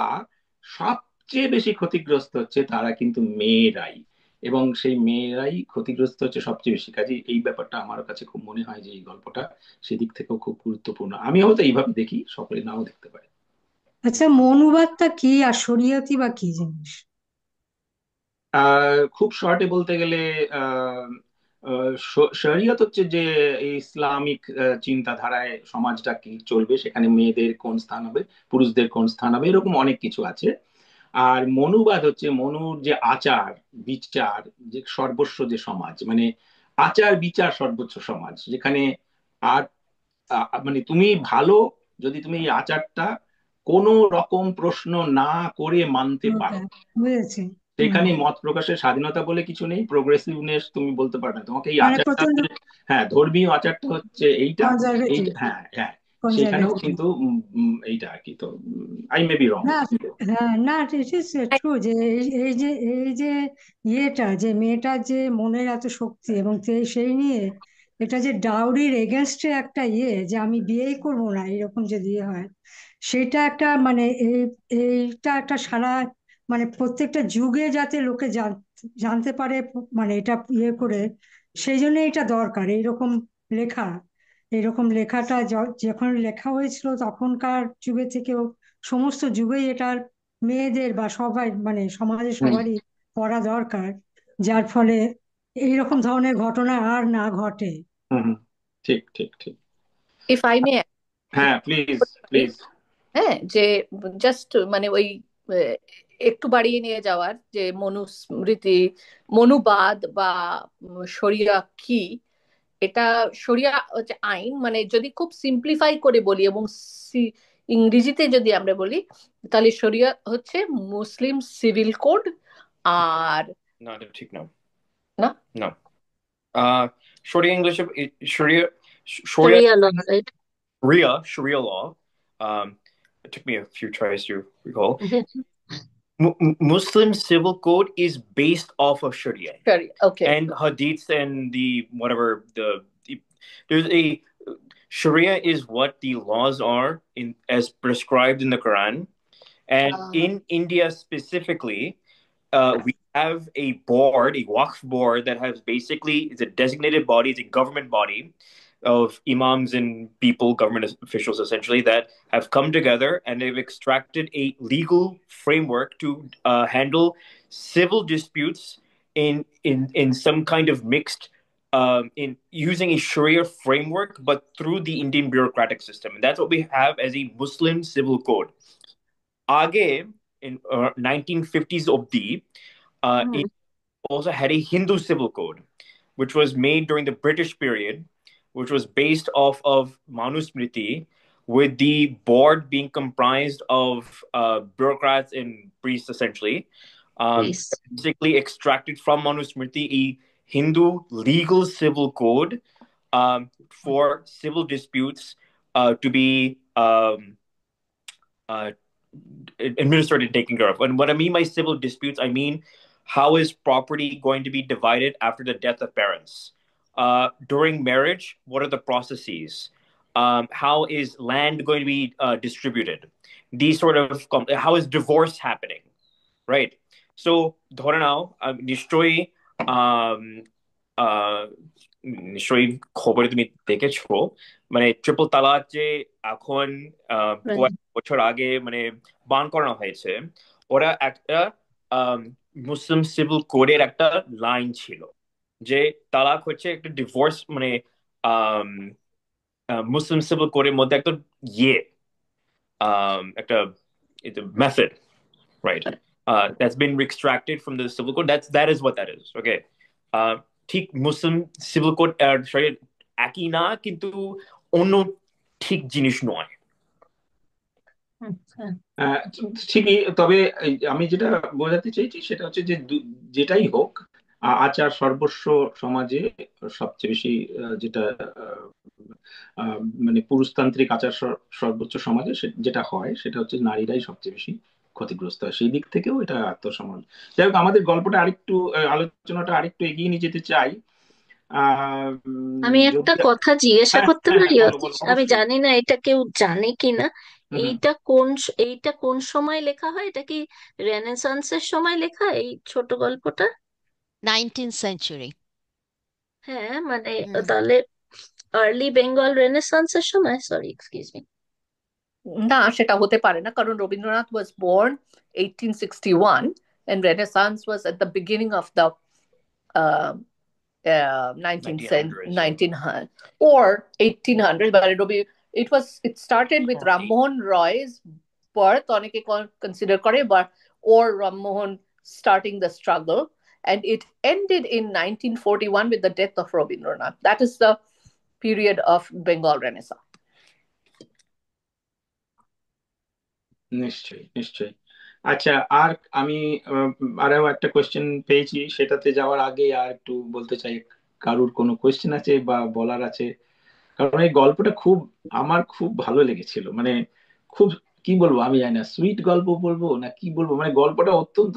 সবচেয়ে বেশি ক্ষতিগ্রস্ত হচ্ছে তারা কিন্তু মেয়েরাই, এবং সেই মেয়েরাই ক্ষতিগ্রস্ত হচ্ছে সবচেয়ে বেশি। কাজে এই ব্যাপারটা আমার কাছে খুব মনে হয় যে এই গল্পটা সেদিক থেকেও খুব গুরুত্বপূর্ণ। আমি হয়তো এইভাবে দেখি, সকলে নাও দেখতে পারে। আচ্ছা, মনুবাদটা কি আর শরিয়তই বা কি জিনিস? খুব শর্টে বলতে গেলে আহ, শরিয়ত হচ্ছে যে ইসলামিক চিন্তাধারায় সমাজটা কি চলবে, সেখানে মেয়েদের কোন স্থান হবে, পুরুষদের কোন স্থান হবে, এরকম অনেক কিছু আছে। আর মনুবাদ হচ্ছে মনুর যে আচার বিচার, যে সর্বস্ব যে সমাজ, মানে আচার বিচার সর্বোচ্চ সমাজ, যেখানে আর মানে তুমি ভালো, যদি তুমি এই আচারটা কোনো রকম প্রশ্ন না করে মানতে ওকে, পারো, বুঝেছি। হুম। সেখানে মত প্রকাশের স্বাধীনতা বলে কিছু নেই, প্রোগ্রেসিভনেস তুমি বলতে পারবে না, তোমাকে এই মানে আচারটা প্রচন্ড হ্যাঁ ধর্মীয় আচারটা হচ্ছে এইটা, কনজারভেটিভ। এইটা হ্যাঁ হ্যাঁ, সেখানেও কনজারভেটিভ। কিন্তু এইটা আর কি। তো আই মে বি রং। না, হ্যাঁ, না, ইট ইজ ট্রু যে এই যে ইয়েটা, যে মেয়েটার যে মনের এত শক্তি, এবং সেই নিয়ে এটা যে ডাউরির এগেনস্টে একটা ইয়ে, যে আমি বিয়েই করবো না এরকম যদি ইয়ে হয়, সেটা একটা মানে এইটা একটা সারা মানে প্রত্যেকটা যুগে যাতে লোকে জানতে পারে, মানে এটা ইয়ে করে, সেই জন্য এটা দরকার এইরকম লেখা। এইরকম লেখাটা যখন লেখা হয়েছিল তখনকার যুগে থেকেও সমস্ত যুগেই এটার মেয়েদের বা সবাই মানে সমাজের হুম সবারই পড়া দরকার, যার ফলে এইরকম ধরনের ঘটনা আর না ঘটে। হুম হুম, ঠিক ঠিক ঠিক। ইফ আই মে, হ্যাঁ প্লিজ প্লিজ। হ্যাঁ, যে জাস্ট মানে ওই আহ, একটু বাড়িয়ে নিয়ে যাওয়ার যে মনুস্মৃতি, মনুবাদ বা শরিয়া কি, এটা শরিয়া হচ্ছে আইন, মানে যদি খুব সিম্পলিফাই করে বলি এবং ইংরেজিতে যদি আমরা বলি, তাহলে শরিয়া হচ্ছে মুসলিম সিভিল কোড। আর না, এটা ঠিক না। না, No. Sharia English, Sharia, Sharia, Sharia law, right? Sharia law. It took me a few tries to recall. Muslim civil code is based off of Sharia শরিয়া, ওকে। and hadiths and the whatever there's a Sharia is what the laws are in as prescribed in the Quran. And in India specifically, we have a board, a Waqf board that has basically it's a designated body, it's a government body of imams and people, government officials essentially, that have come together and they've extracted a legal framework to handle civil disputes in some kind of mixed in using a Sharia framework, but through the Indian bureaucratic system. And that's what we have as a Muslim civil code. Aage in 1950s obdi, it also had a Hindu civil code, which was made during the British period, which was based off of Manusmriti, with the board being comprised of bureaucrats and priests, essentially. Please. Basically extracted from Manusmriti a Hindu legal civil code for civil disputes to be uh, administered and taken care of. And what I mean by civil disputes, I mean how is property going to be divided after the death of parents? During marriage, what are the processes? How is land going to be distributed? These sort of how is divorce happening, right? So ধরে নাও নিশ্চয়ই um, আহ, নিশ্চয়ই খবরে তুমি দেখেছো, মানে triple তালাক যে এখন Right. কয়েক বছর আগে মানে বান করানো হয়েছে, ওরা একটা মুসলিম সিভিল কোডের একটা লাইন ছিল যে তালাক হচ্ছে একটা ডিভোর্স মানে মুসলিম সিভিল কোডের মধ্যে একটা ইয়ে একটা method, right? That's been extracted from the civil code. That is what that is. Okay. ঠিক মুসলিম সিভিল কোড আর শরিয়া একই না, কিন্তু অন্য ঠিক জিনিস নয়। আচ্ছা। ঠিকই, তবে আমি যেটা বোঝাতে চাইছি সেটা হচ্ছে যে যেটাই হোক, আচার সর্বস্ব সমাজে সবচেয়ে বেশি যেটা আহ, মানে পুরুষতান্ত্রিক আচার সর্বোচ্চ সমাজে যেটা হয় সেটা হচ্ছে নারীরাই সবচেয়ে বেশি ক্ষতিগ্রস্ত হয়, সেই দিক থেকেও এটা আত্মসম্মান। যাই হোক, আমাদের গল্পটা আরেকটু আলোচনাটা আরেকটু এগিয়ে নিয়ে যেতে চাই। আমি একটা যদি কথা জিজ্ঞাসা হ্যাঁ করতে হ্যাঁ পারি? হ্যাঁ, বলো বলো, আমি অবশ্যই। জানি না এটা কেউ জানে কিনা। হুম হুম। এইটা কোন সময় লেখা হয়? এটা কি রেনেসান্সের সময় লেখা এই ছোট গল্পটা? 19th century. হ্যাঁ, মানে হুম। তাহলে আর্লি বেঙ্গল রেনেসান্সের সময়, সরি এক্সকিউজ মি। না, সেটা হতে পারে না, কারণ Rabindranath was born 1861, and Renaissance was at the beginning of the uh, 19th 1900s. 1900 or 1800s, but it started with Ram Mohan Roy's birth, অনেকে consider করে, but or Ram Mohan starting the struggle, and it ended in 1941 with the death of Rabindranath. That is the period of Bengal Renaissance. নিশ্চয়ই নিশ্চয়ই। আচ্ছা, আর আমি আরো একটা question পেয়েছি, সেটাতে যাওয়ার আগে আর একটু বলতে চাই, কারুর কোনো কোয়েশ্চেন আছে বা বলার আছে? কারণ এই গল্পটা আমার খুব ভালো লেগেছিল, মানে খুব, কি বলবো আমি জানি না, সুইট গল্প বলবো না কি বলবো, মানে গল্পটা অত্যন্ত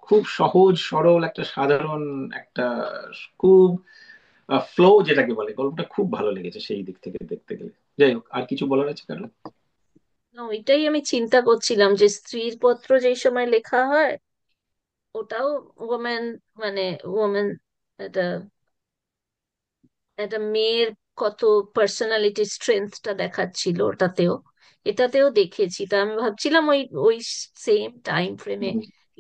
খুব সহজ সরল, একটা সাধারণ একটা, খুব ফ্লো যেটাকে বলে, গল্পটা খুব ভালো লেগেছে সেই দিক থেকে দেখতে গেলে। যাই হোক, আর কিছু বলার আছে কারণ? না, ওইটাই আমি চিন্তা করছিলাম যে স্ত্রীর পত্র যেই সময় লেখা হয়, ওটাও ওমেন, মানে ওমেন, একটা একটা মেয়ের কত পার্সোনালিটি স্ট্রেংথটা দেখাচ্ছিল ওটাতেও, এটাতেও দেখেছি। তা আমি ভাবছিলাম ওই ওই সেম টাইম ফ্রেমে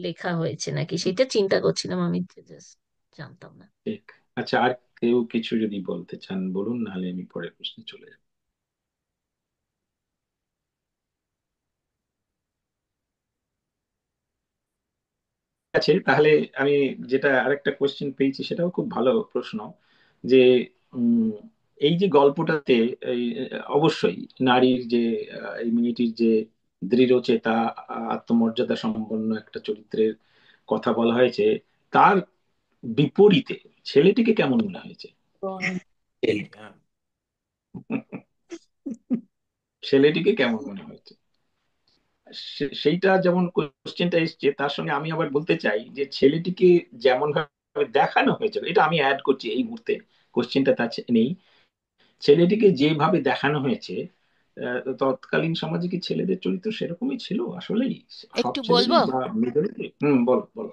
লেখা হয়েছে নাকি, সেটা চিন্তা করছিলাম, আমি জাস্ট জানতাম না। ঠিক। আচ্ছা, আর কেউ কিছু যদি বলতে চান বলুন, নাহলে আমি পরের প্রশ্নে চলে যাব। আছে তাহলে আমি যেটা আরেকটা কোশ্চেন পেয়েছি, সেটাও খুব ভালো প্রশ্ন, যে উম, এই যে গল্পটাতে এই, অবশ্যই নারীর যে এই মেয়েটির যে দৃঢ়চেতা, আত্মমর্যাদা সম্পন্ন একটা চরিত্রের কথা বলা হয়েছে, তার বিপরীতে ছেলেটিকে কেমন মনে হয়েছে? হ্যাঁ। ছেলেটিকে কেমন মনে হয়েছে সেইটা যেমন কোশ্চেনটা এসছে, তার সঙ্গে আমি আবার বলতে চাই যে ছেলেটিকে যেমন ভাবে দেখানো হয়েছিল, এটা আমি অ্যাড করছি এই মুহূর্তে, কোশ্চেনটা তা নেই, ছেলেটিকে যেভাবে দেখানো হয়েছে, তৎকালীন সমাজে কি ছেলেদের চরিত্র সেরকমই ছিল আসলেই? সব একটু ছেলেরই বলবো। বা মেজরিটি? বলো বলো।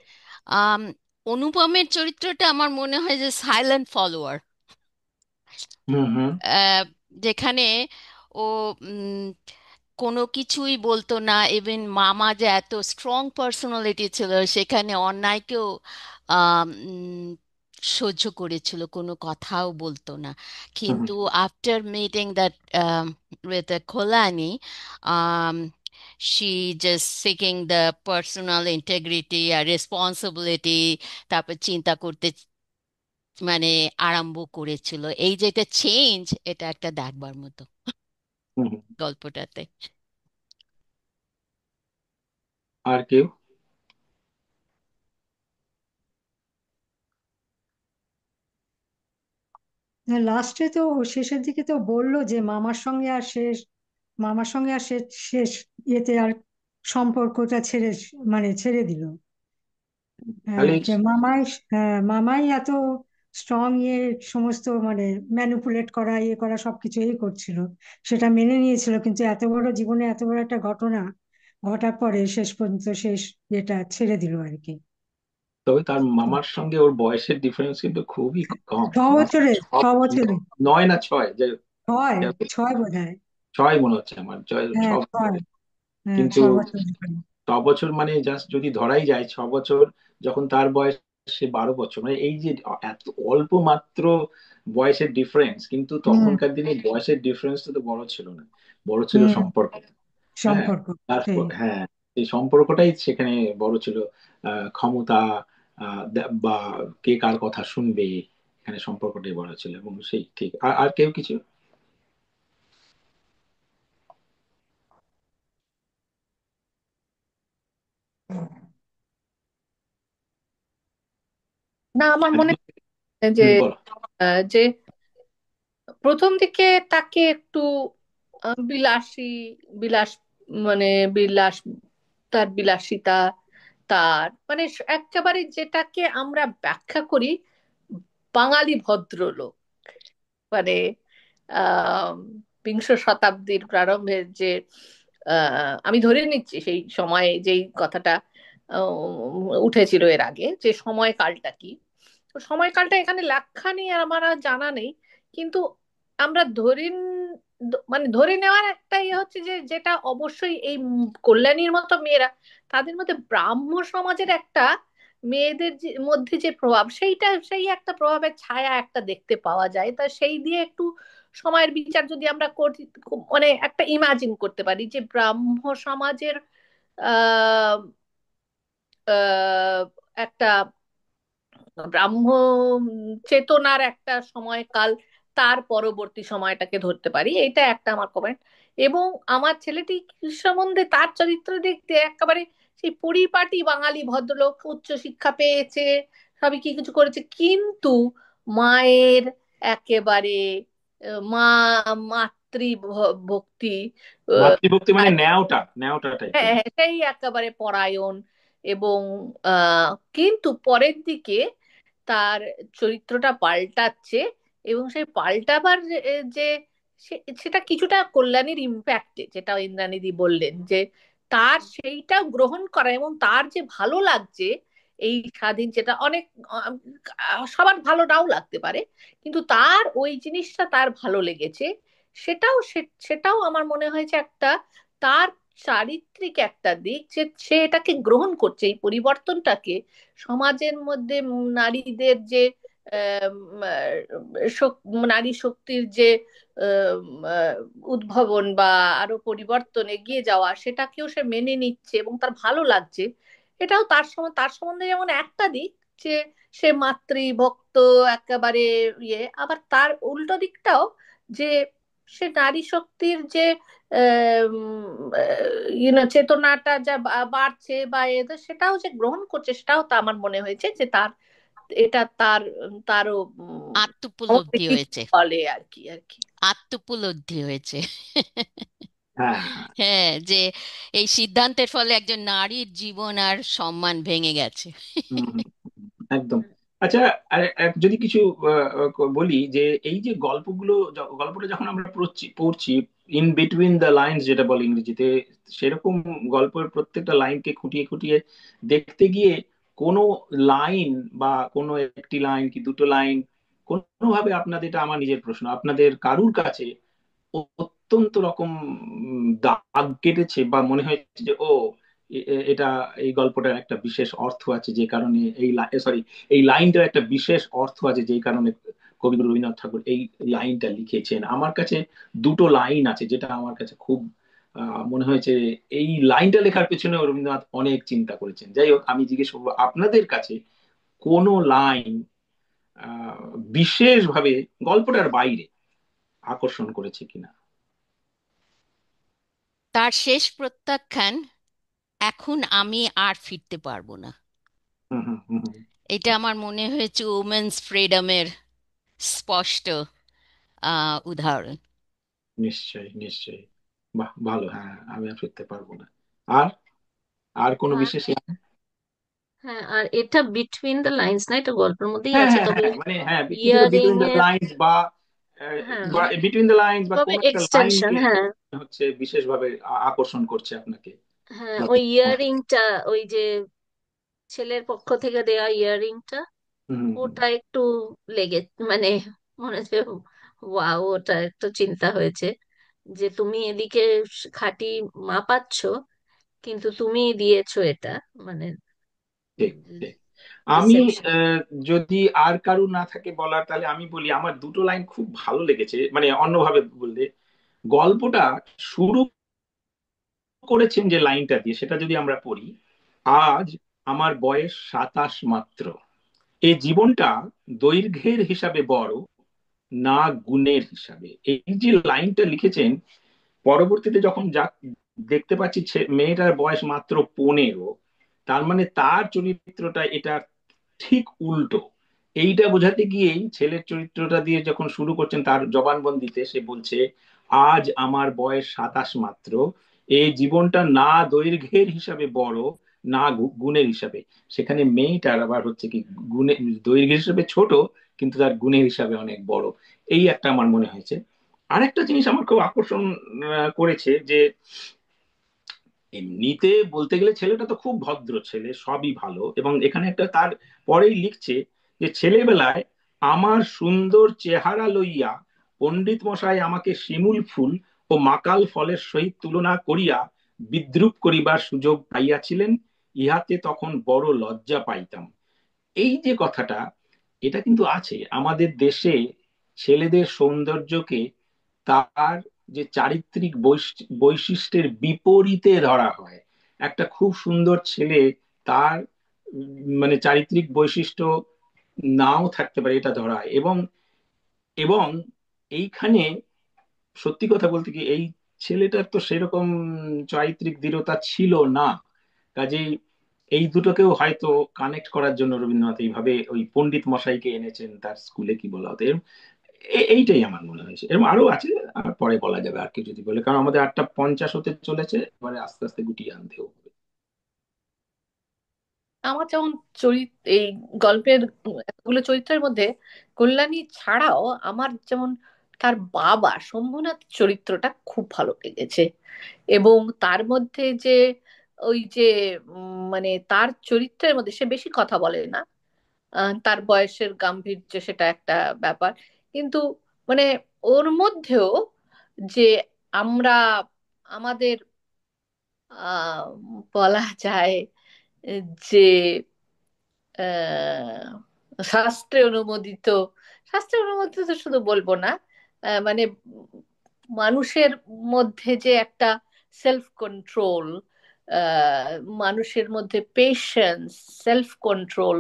আম, অনুপমের চরিত্রটা আমার মনে হয় যে সাইলেন্ট ফলোয়ার, হুম হুম যেখানে ও কোনো কিছুই বলতো না। ইভেন মামা যে এত স্ট্রং পার্সোনালিটি ছিল, সেখানে অন্যায়কেও সহ্য করেছিল, কোনো কথাও বলতো না। হুম কিন্তু after meeting that with Kolani, um, she just seeking the personal integrity আর রেসপন্সিবিলিটি, তারপর চিন্তা করতে মানে আরম্ভ করেছিল। এই যে এটা চেঞ্জ, এটা একটা দেখবার মতো হুম হুম। গল্পটাতে। আর কেউ? লাস্টে তো শেষের দিকে তো বললো যে মামার সঙ্গে আর শেষ শেষ ইয়েতে আর সম্পর্কটা মানে ছেড়ে দিল। তাহলে যে মামাই এত স্ট্রং, সমস্ত মানে ম্যানিপুলেট করা, করা সবকিছু করছিল, সেটা মেনে নিয়েছিল, কিন্তু এত বড় জীবনে এত বড় একটা ঘটনা ঘটার পরে শেষ পর্যন্ত এটা ছেড়ে দিল আর কি। তবে তার মামার সঙ্গে ওর বয়সের ডিফারেন্স কিন্তু খুবই কম, 6 বছরের, মাত্র 6 বছরের। 9 না 6, যে ছয়, ছয় বোধ হয়। 6 মনে হচ্ছে আমার, হ্যাঁ 6, 6 বছরের। হ্যাঁ কিন্তু 6 বছর। 6 বছর মানে জাস্ট যদি ধরাই যায়, 6 বছর যখন তার বয়স সে 12 বছর, মানে এই যে এত অল্প মাত্র বয়সের ডিফারেন্স, কিন্তু হুম তখনকার দিনে বয়সের ডিফারেন্সটা তো বড় ছিল না, বড় ছিল হুম সম্পর্ক। হ্যাঁ, সম্পর্ক সেই। তারপর হ্যাঁ, এই সম্পর্কটাই সেখানে বড় ছিল। ক্ষমতা, বা কে কার কথা শুনবে, এখানে সম্পর্কটাই বড় ছিল, এবং সেই ঠিক। আর আর কেউ কিছু? না, আমার মনে আজকে হয় যে বলো। যে প্রথম দিকে তাকে একটু বিলাসী, বিলাস, মানে বিলাস, তার বিলাসিতা, তার মানে একেবারে যেটাকে আমরা ব্যাখ্যা করি বাঙালি ভদ্রলোক, মানে আহ বিংশ শতাব্দীর প্রারম্ভের যে আমি ধরে নিচ্ছি সেই সময়ে যেই কথাটা উঠেছিল এর আগে, যে সময়কালটা কি, তো সময়কালটা এখানে লেখা নেই আর আমার আর জানা নেই, কিন্তু আমরা মানে ধরে নেওয়ার একটা ইয়ে হচ্ছে যে যেটা অবশ্যই এই কল্যাণীর মতো মেয়েরা, তাদের মধ্যে ব্রাহ্ম সমাজের একটা মেয়েদের মধ্যে যে প্রভাব, সেই একটা প্রভাবের ছায়া একটা দেখতে পাওয়া যায়। তা সেই দিয়ে একটু সময়ের বিচার যদি আমরা করি, মানে একটা ইমাজিন করতে পারি যে ব্রাহ্ম সমাজের আহ আহ, একটা ব্রাহ্ম চেতনার একটা সময়কাল, তার পরবর্তী সময়টাকে ধরতে পারি, এটা একটা আমার কমেন্ট। এবং আমার ছেলেটি সম্বন্ধে তার চরিত্র দেখতে একেবারে সেই পরিপাটি বাঙালি ভদ্রলোক, উচ্চ শিক্ষা পেয়েছে, সবই কি কিছু করেছে, কিন্তু মায়ের একেবারে মা মাতৃ ভক্তি, মাতৃভক্তি মানে ন্যাওটা ন্যাওটা টাইপের। হ্যাঁ হ্যাঁ, সেই একেবারে পরায়ণ। এবং আহ কিন্তু পরের দিকে তার চরিত্রটা পাল্টাচ্ছে, এবং সেই পাল্টাবার যে সেটা কিছুটা কল্যাণীর ইম্প্যাক্টে, যেটা ইন্দ্রাণীদি বললেন যে তার সেইটা গ্রহণ করা, এবং তার যে ভালো লাগছে এই স্বাধীন, যেটা অনেক সবার ভালো নাও লাগতে পারে, কিন্তু তার ওই জিনিসটা তার ভালো লেগেছে। সেটাও আমার মনে হয়েছে একটা তার চারিত্রিক একটা দিক, যে সে এটাকে গ্রহণ করছে, এই পরিবর্তনটাকে, সমাজের মধ্যে নারীদের যে নারী শক্তির যে উদ্ভাবন বা আরো পরিবর্তন, এগিয়ে যাওয়া, সেটাকেও সে মেনে নিচ্ছে এবং তার ভালো লাগছে। এটাও তার সম্বন্ধে যেমন একটা দিক, যে সে মাতৃভক্ত একেবারে ইয়ে, আবার তার উল্টো দিকটাও, যে সে নারী শক্তির যে চেতনাটা যা বাড়ছে বা সেটাও যে গ্রহণ করছে, সেটাও তা আমার মনে হয়েছে যে এটা তারও আত্মোপলব্ধি হয়েছে, বলে আর কি। আত্মোপলব্ধি হয়েছে। হ্যাঁ হ্যাঁ। হ্যাঁ, যে এই সিদ্ধান্তের ফলে একজন নারীর জীবন আর সম্মান ভেঙে গেছে। হুম, হুম, হুম, একদম। আচ্ছা, যদি কিছু বলি, যে এই যে গল্পগুলো, গল্পটা যখন আমরা পড়ছি ইন বিটুইন দ্য লাইন্স যেটা বলে ইংরেজিতে, সেরকম গল্পের প্রত্যেকটা লাইনকে খুঁটিয়ে খুঁটিয়ে দেখতে গিয়ে কোনো লাইন বা কোনো একটি লাইন কি দুটো লাইন কোনোভাবে আপনাদের, এটা আমার নিজের প্রশ্ন, আপনাদের কারুর কাছে অত্যন্ত রকম দাগ কেটেছে বা মনে হয়েছে যে ও এটা, এই গল্পটার একটা বিশেষ অর্থ আছে যে কারণে এই লাইনটার একটা বিশেষ অর্থ আছে যেই কারণে কবিগুরু রবীন্দ্রনাথ ঠাকুর এই লাইনটা লিখেছেন? আমার কাছে দুটো লাইন আছে যেটা আমার কাছে খুব মনে হয়েছে এই লাইনটা লেখার পেছনে রবীন্দ্রনাথ অনেক চিন্তা করেছেন। যাই হোক, আমি জিজ্ঞেস করবো আপনাদের কাছে কোনো লাইন আহ বিশেষভাবে গল্পটার বাইরে আকর্ষণ করেছে কিনা? তার শেষ প্রত্যাখ্যান, এখন আমি আর ফিরতে পারবো না, হুম হুম হুম হুম। এটা আমার মনে হয়েছে উমেন্স ফ্রিডমের স্পষ্ট উদাহরণ। নিশ্চয়ই নিশ্চয়ই। বাহ, ভালো। হ্যাঁ, আমি আর ফিরতে পারবো না। আর আর কোনো হ্যাঁ, বিশেষ লাইন? হ্যাঁ, আর এটা বিটুইন দ্য লাইন্স না, এটা গল্পের মধ্যেই হ্যাঁ আছে, হ্যাঁ তবে হ্যাঁ, মানে হ্যাঁ, কিছুটা ইয়ারিং বিটুইন দ্য এর, লাইন্স বা হ্যাঁ, বিটুইন দ্য লাইন্স বা তবে কোন একটা এক্সটেনশন, লাইনকে হ্যাঁ। হচ্ছে বিশেষভাবে আকর্ষণ করছে আপনাকে। হ্যাঁ, ওই ইয়ারিংটা, ওই যে ছেলের পক্ষ থেকে দেয়া ইয়ারিংটা, হুম হুম হুম। ওটা একটু লেগে, মানে মনে হচ্ছে ওয়াও, ওটা একটু চিন্তা হয়েছে যে তুমি এদিকে খাঁটি মা পাচ্ছ, কিন্তু তুমি দিয়েছো এটা, মানে ঠিক ঠিক। আমি ডিসেপশন। আহ, যদি আর কারু না থাকে বলার, তাহলে আমি বলি আমার দুটো লাইন খুব ভালো লেগেছে, মানে অন্যভাবে বললে গল্পটা শুরু করেছেন যে লাইনটা দিয়ে, সেটা যদি আমরা পড়ি, আজ আমার বয়স 27 মাত্র, এই জীবনটা দৈর্ঘ্যের হিসাবে বড়, না গুণের হিসাবে। এই যে লাইনটা লিখেছেন, পরবর্তীতে যখন দেখতে পাচ্ছি মেয়েটার বয়স মাত্র 15, তার মানে তার চরিত্রটা এটা ঠিক উল্টো। এইটা বোঝাতে গিয়েই ছেলের চরিত্রটা দিয়ে যখন শুরু করছেন তার জবানবন্দিতে সে বলছে, আজ আমার বয়স 27 মাত্র, এই জীবনটা না দৈর্ঘ্যের হিসাবে বড়, না গুণের হিসাবে। সেখানে মেয়েটার আবার হচ্ছে কি, গুণে দৈর্ঘ্যের হিসাবে ছোট, কিন্তু তার গুণের হিসাবে অনেক বড়। এই একটা আমার মনে হয়েছে। আরেকটা জিনিস আমার খুব আকর্ষণ করেছে, যে এমনিতে বলতে গেলে ছেলেটা তো খুব ভদ্র ছেলে, সবই ভালো, এবং এখানে একটা তার পরেই লিখছে যে ছেলেবেলায় আমার সুন্দর চেহারা লইয়া পণ্ডিত মশাই আমাকে শিমুল ফুল ও মাকাল ফলের সহিত তুলনা করিয়া বিদ্রূপ করিবার সুযোগ পাইয়াছিলেন, ইহাতে তখন বড় লজ্জা পাইতাম। এই যে কথাটা, এটা কিন্তু আছে আমাদের দেশে। ছেলেদের সৌন্দর্যকে তার যে চারিত্রিক বৈশিষ্ট্যের বিপরীতে ধরা হয়। একটা খুব সুন্দর ছেলে, তার মানে চারিত্রিক বৈশিষ্ট্য নাও থাকতে পারে, এটা ধরা হয়। এবং এবং এইখানে সত্যি কথা বলতে কি, এই ছেলেটার তো সেরকম চারিত্রিক দৃঢ়তা ছিল না। কাজেই এই দুটোকেও হয়তো কানেক্ট করার জন্য রবীন্দ্রনাথ এইভাবে ওই পণ্ডিত মশাইকে এনেছেন তার স্কুলে, কি বলা হতো এইটাই আমার মনে হয়েছে। এরকম আরো আছে, আর পরে বলা যাবে আর কি যদি বলে, কারণ আমাদের 8:50 হতে চলেছে, এবারে আস্তে আস্তে গুটিয়ে আনতেও হবে। আমার যেমন এই গল্পের এতগুলো চরিত্রের মধ্যে কল্যাণী ছাড়াও আমার যেমন তার বাবা শম্ভুনাথ চরিত্রটা খুব ভালো লেগেছে। এবং তার মধ্যে যে ওই যে মানে তার চরিত্রের মধ্যে সে বেশি কথা বলে না, তার বয়সের গাম্ভীর্য সেটা একটা ব্যাপার, কিন্তু মানে ওর মধ্যেও যে আমরা আমাদের আহ বলা যায় যে আহ শাস্ত্রে অনুমোদিত, শাস্ত্রে অনুমোদিত তো শুধু বলবো না, মানে মানুষের মধ্যে যে একটা সেলফ কন্ট্রোল, মানুষের মধ্যে পেশেন্স, সেলফ কন্ট্রোল,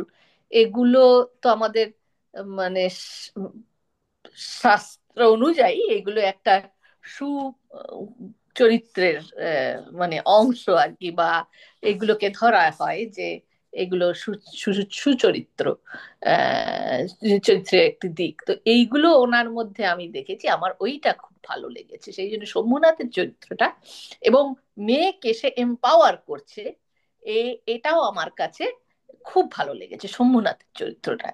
এগুলো তো আমাদের মানে শাস্ত্র অনুযায়ী এগুলো একটা সু চরিত্রের মানে অংশ আর কি, বা এগুলোকে ধরা হয় যে এগুলো সুচরিত্র চরিত্রের একটি দিক। তো এইগুলো ওনার মধ্যে আমি দেখেছি, আমার ওইটা খুব ভালো লেগেছে। সেই জন্য শম্ভুনাথের চরিত্রটা এবং মেয়েকে সে এম্পাওয়ার করছে, এটাও আমার কাছে খুব ভালো লেগেছে শম্ভুনাথের চরিত্রটা,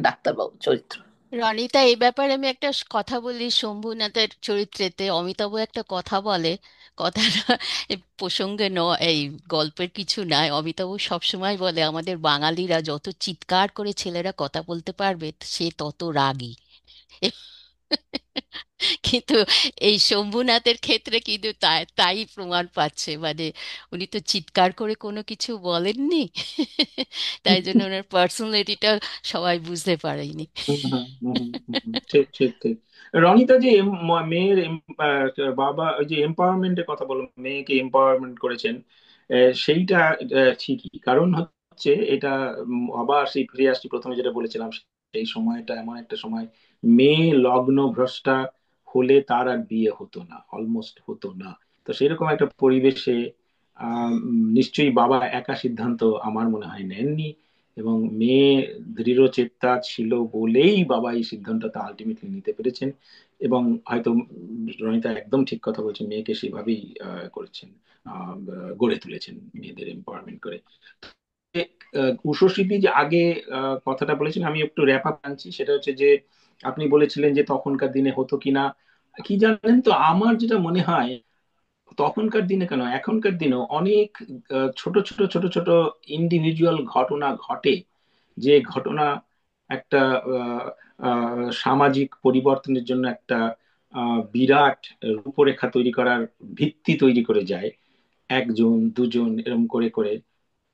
ডাক্তারবাবু চরিত্র। রনিতা, এই ব্যাপারে আমি একটা কথা বলি। শম্ভুনাথের চরিত্রেতে অমিতাভ একটা কথা বলে, কথাটা এ প্রসঙ্গে এই গল্পের কিছু নাই। অমিতাভ সবসময় বলে আমাদের বাঙালিরা যত চিৎকার করে ছেলেরা কথা বলতে পারবে সে তত রাগী। কিন্তু এই শম্ভুনাথের ক্ষেত্রে কিন্তু তাই তাই প্রমাণ পাচ্ছে, মানে উনি তো চিৎকার করে কোনো কিছু বলেননি। তাই জন্য ওনার পার্সোনালিটিটা সবাই বুঝতে পারেনি। হুম, হুম, হুম, হুম, হুম, ঠিক ঠিক ঠিক। রনিতা, যে মেয়ের বাবা ওই যে এম্পাওয়ারমেন্টের কথা বলো, মেয়েকে এম্পাওয়ারমেন্ট করেছেন, সেইটা ঠিকই। কারণ হচ্ছে এটা আবার সেই ফিরে আসছি প্রথমে যেটা বলেছিলাম, সেই সময়টা এমন একটা সময়, মেয়ে লগ্ন ভ্রষ্টা হলে তার আর বিয়ে হতো না, অলমোস্ট হতো না। তো সেরকম একটা পরিবেশে নিশ্চয়ই বাবা একা সিদ্ধান্ত আমার মনে হয় নেননি, এবং মেয়ে দৃঢ়চেতা ছিল বলেই বাবা এই সিদ্ধান্তটা আলটিমেটলি নিতে পেরেছেন। এবং হয়তো রনিতা একদম ঠিক কথা বলছেন, মেয়েকে সেভাবেই করেছেন, গড়ে তুলেছেন মেয়েদের এম্পাওয়ারমেন্ট করে। উষসীদি যে আগে কথাটা বলেছেন, আমি একটু র্যাপ আপ আনছি। সেটা হচ্ছে যে আপনি বলেছিলেন যে তখনকার দিনে হতো কিনা, কি জানেন তো, আমার যেটা মনে হয় তখনকার দিনে কেন, এখনকার দিনেও অনেক ছোট ছোট ছোট ছোট ইন্ডিভিজুয়াল ঘটনা ঘটে, যে ঘটনা একটা সামাজিক পরিবর্তনের জন্য একটা বিরাট রূপরেখা তৈরি করার ভিত্তি তৈরি করে যায়, একজন দুজন এরকম করে করে।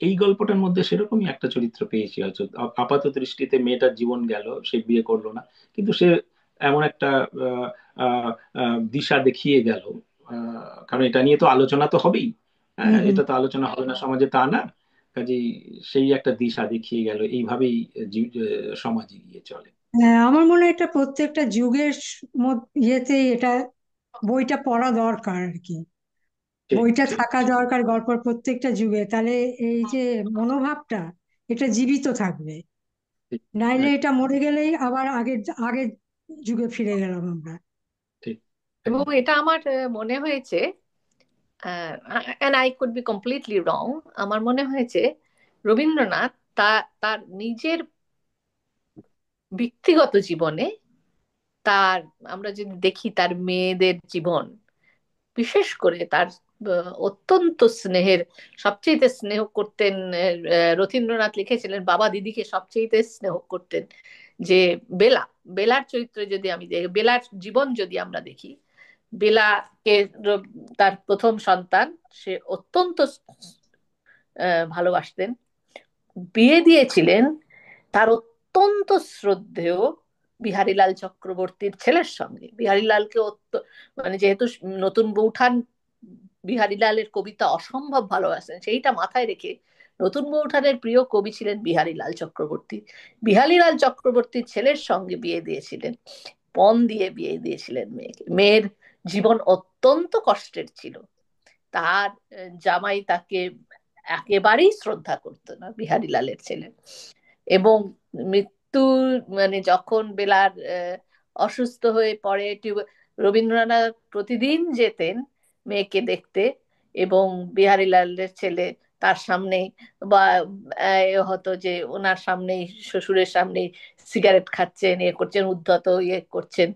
এই গল্পটার মধ্যে সেরকমই একটা চরিত্র পেয়েছি হয়তো। আপাত দৃষ্টিতে মেয়েটার জীবন গেল, সে বিয়ে করলো না, কিন্তু সে এমন একটা আহ, আহ, দিশা দেখিয়ে গেল। কারণ এটা নিয়ে তো আলোচনা তো হবেই, হ্যাঁ, হুম। এটা তো আলোচনা হবে না সমাজে তা না। কাজেই সেই একটা দিশা দেখিয়ে গেল, এইভাবেই সমাজ এগিয়ে চলে। হ্যাঁ, আমার মনে হয় এটা প্রত্যেকটা যুগের ইয়েতে এটা বইটা পড়া দরকার আর কি। ঠিক বইটা ঠিক থাকা ঠিক দরকার গল্পের প্রত্যেকটা যুগে, তাহলে এই যে মনোভাবটা এটা জীবিত থাকবে। ঠিক নাইলে এটা একদম, মরে গেলেই আবার আগের আগের যুগে ফিরে গেলাম আমরা। ঠিক এবং একদম। এটা আমার মনে হয়েছে, and I could be completely রং, আমার মনে হয়েছে রবীন্দ্রনাথ তার নিজের ব্যক্তিগত জীবনে তার, আমরা যদি দেখি তার মেয়েদের জীবন, বিশেষ করে তার অত্যন্ত স্নেহের, সবচেয়ে স্নেহ করতেন। রথীন্দ্রনাথ লিখেছিলেন বাবা দিদিকে সবচেয়ে স্নেহ করতেন যে বেলা, বেলার চরিত্রে যদি আমি দেখি, বেলার জীবন যদি আমরা দেখি, বেলাকে তার প্রথম সন্তান, সে অত্যন্ত ভালোবাসতেন, বিয়ে দিয়েছিলেন তার অত্যন্ত শ্রদ্ধেয় বিহারীলাল চক্রবর্তীর ছেলের সঙ্গে। বিহারীলালকে মানে যেহেতু নতুন বৌঠান বিহারীলালের কবিতা অসম্ভব ভালোবাসেন, সেইটা মাথায় রেখে নতুন বৌঠানের প্রিয় কবি ছিলেন বিহারীলাল চক্রবর্তী। বিহারীলাল চক্রবর্তীর ছেলের সঙ্গে বিয়ে দিয়েছিলেন, পণ দিয়ে বিয়ে দিয়েছিলেন মেয়েকে। মেয়ের জীবন অত্যন্ত কষ্টের ছিল, তার জামাই তাকে একেবারেই শ্রদ্ধা করতো না, বিহারীলালের ছেলে। এবং মৃত্যু মানে যখন বেলার অসুস্থ হয়ে পড়ে, রবীন্দ্রনাথ প্রতিদিন যেতেন মেয়েকে দেখতে, এবং বিহারীলালের ছেলে তার সামনেই বা হতো যে ওনার সামনেই, শ্বশুরের সামনেই সিগারেট খাচ্ছেন, করছেন, উদ্ধত করছেন,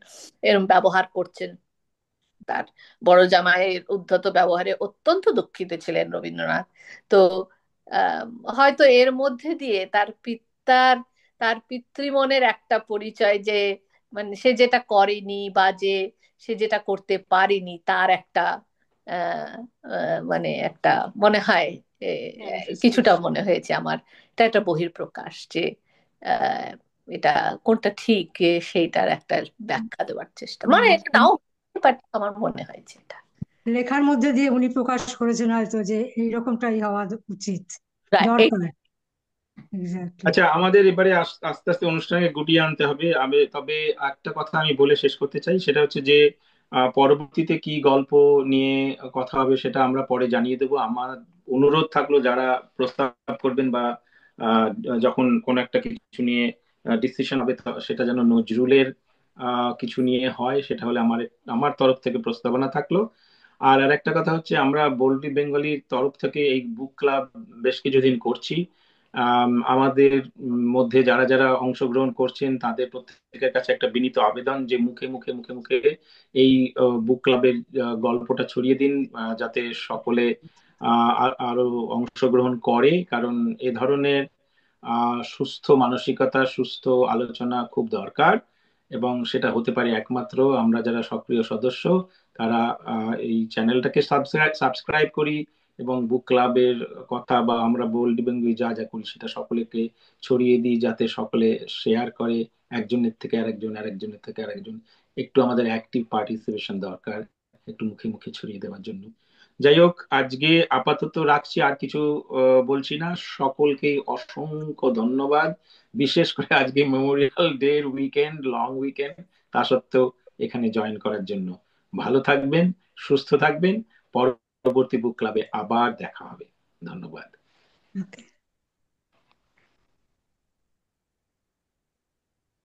এরকম ব্যবহার করছেন। তার বড় জামাইয়ের উদ্ধত ব্যবহারে অত্যন্ত দুঃখিত ছিলেন রবীন্দ্রনাথ। তো হয়তো এর মধ্যে দিয়ে তার পিতৃমনের একটা পরিচয়, যে মানে সে যেটা করেনি বা সে যেটা করতে পারেনি, তার একটা মানে একটা মনে হয় কিছুটা মনে হয়েছে আমার, এটা একটা বহিঃপ্রকাশ, যে এটা কোনটা ঠিক সেইটার একটা ব্যাখ্যা দেওয়ার চেষ্টা, মানে নাও, বাট আমার মনে হয়েছে এটা লেখার মধ্যে দিয়ে উনি প্রকাশ করেছেন হয়তো যে এইরকমটাই হওয়া উচিত, দরকার। আচ্ছা, আমাদের এবারে আস্তে আস্তে অনুষ্ঠানকে গুটিয়ে আনতে হবে। তবে একটা কথা আমি বলে শেষ করতে চাই, সেটা হচ্ছে যে পরবর্তীতে কি গল্প নিয়ে কথা হবে সেটা আমরা পরে জানিয়ে দেবো। আমার অনুরোধ থাকলো, যারা প্রস্তাব করবেন বা যখন কোন একটা কিছু নিয়ে ডিসিশন হবে, সেটা যেন নজরুলের কিছু নিয়ে হয়, সেটা হলে আমার তরফ থেকে প্রস্তাবনা থাকলো। আর একটা কথা হচ্ছে, আমরা বোল্ডলি বেঙ্গলির তরফ থেকে এই বুক ক্লাব বেশ কিছুদিন করছি। আমাদের মধ্যে যারা যারা অংশগ্রহণ করছেন, তাদের প্রত্যেকের কাছে একটা বিনীত আবেদন, যে মুখে মুখে মুখে মুখে এই বুক ক্লাবের গল্পটা ছড়িয়ে দিন, যাতে সকলে আরো অংশগ্রহণ করে। কারণ এ ধরনের সুস্থ মানসিকতা, সুস্থ আলোচনা খুব দরকার, এবং সেটা হতে পারে একমাত্র আমরা যারা সক্রিয় সদস্য, তারা এই চ্যানেলটাকে সাবস্ক্রাইব করি, এবং বুক ক্লাবের কথা বা আমরা বোল্ড বেঙ্গলি যা যা করি সেটা সকলেকে ছড়িয়ে দিই, যাতে সকলে শেয়ার করে, একজনের থেকে আরেকজন, আরেকজনের থেকে আরেকজন। একটু আমাদের অ্যাক্টিভ পার্টিসিপেশন দরকার, একটু মুখে মুখে ছড়িয়ে দেওয়ার জন্য। যাই হোক, আজকে আপাতত রাখছি, আর কিছু বলছি না। সকলকে অসংখ্য ধন্যবাদ, বিশেষ করে আজকে Memorial day weekend, long weekend, তা সত্ত্বেও এখানে জয়েন করার জন্য। ভালো থাকবেন, সুস্থ থাকবেন। পরবর্তী বুক ক্লাবে আবার দেখা হবে। ধন্যবাদ। ওকে।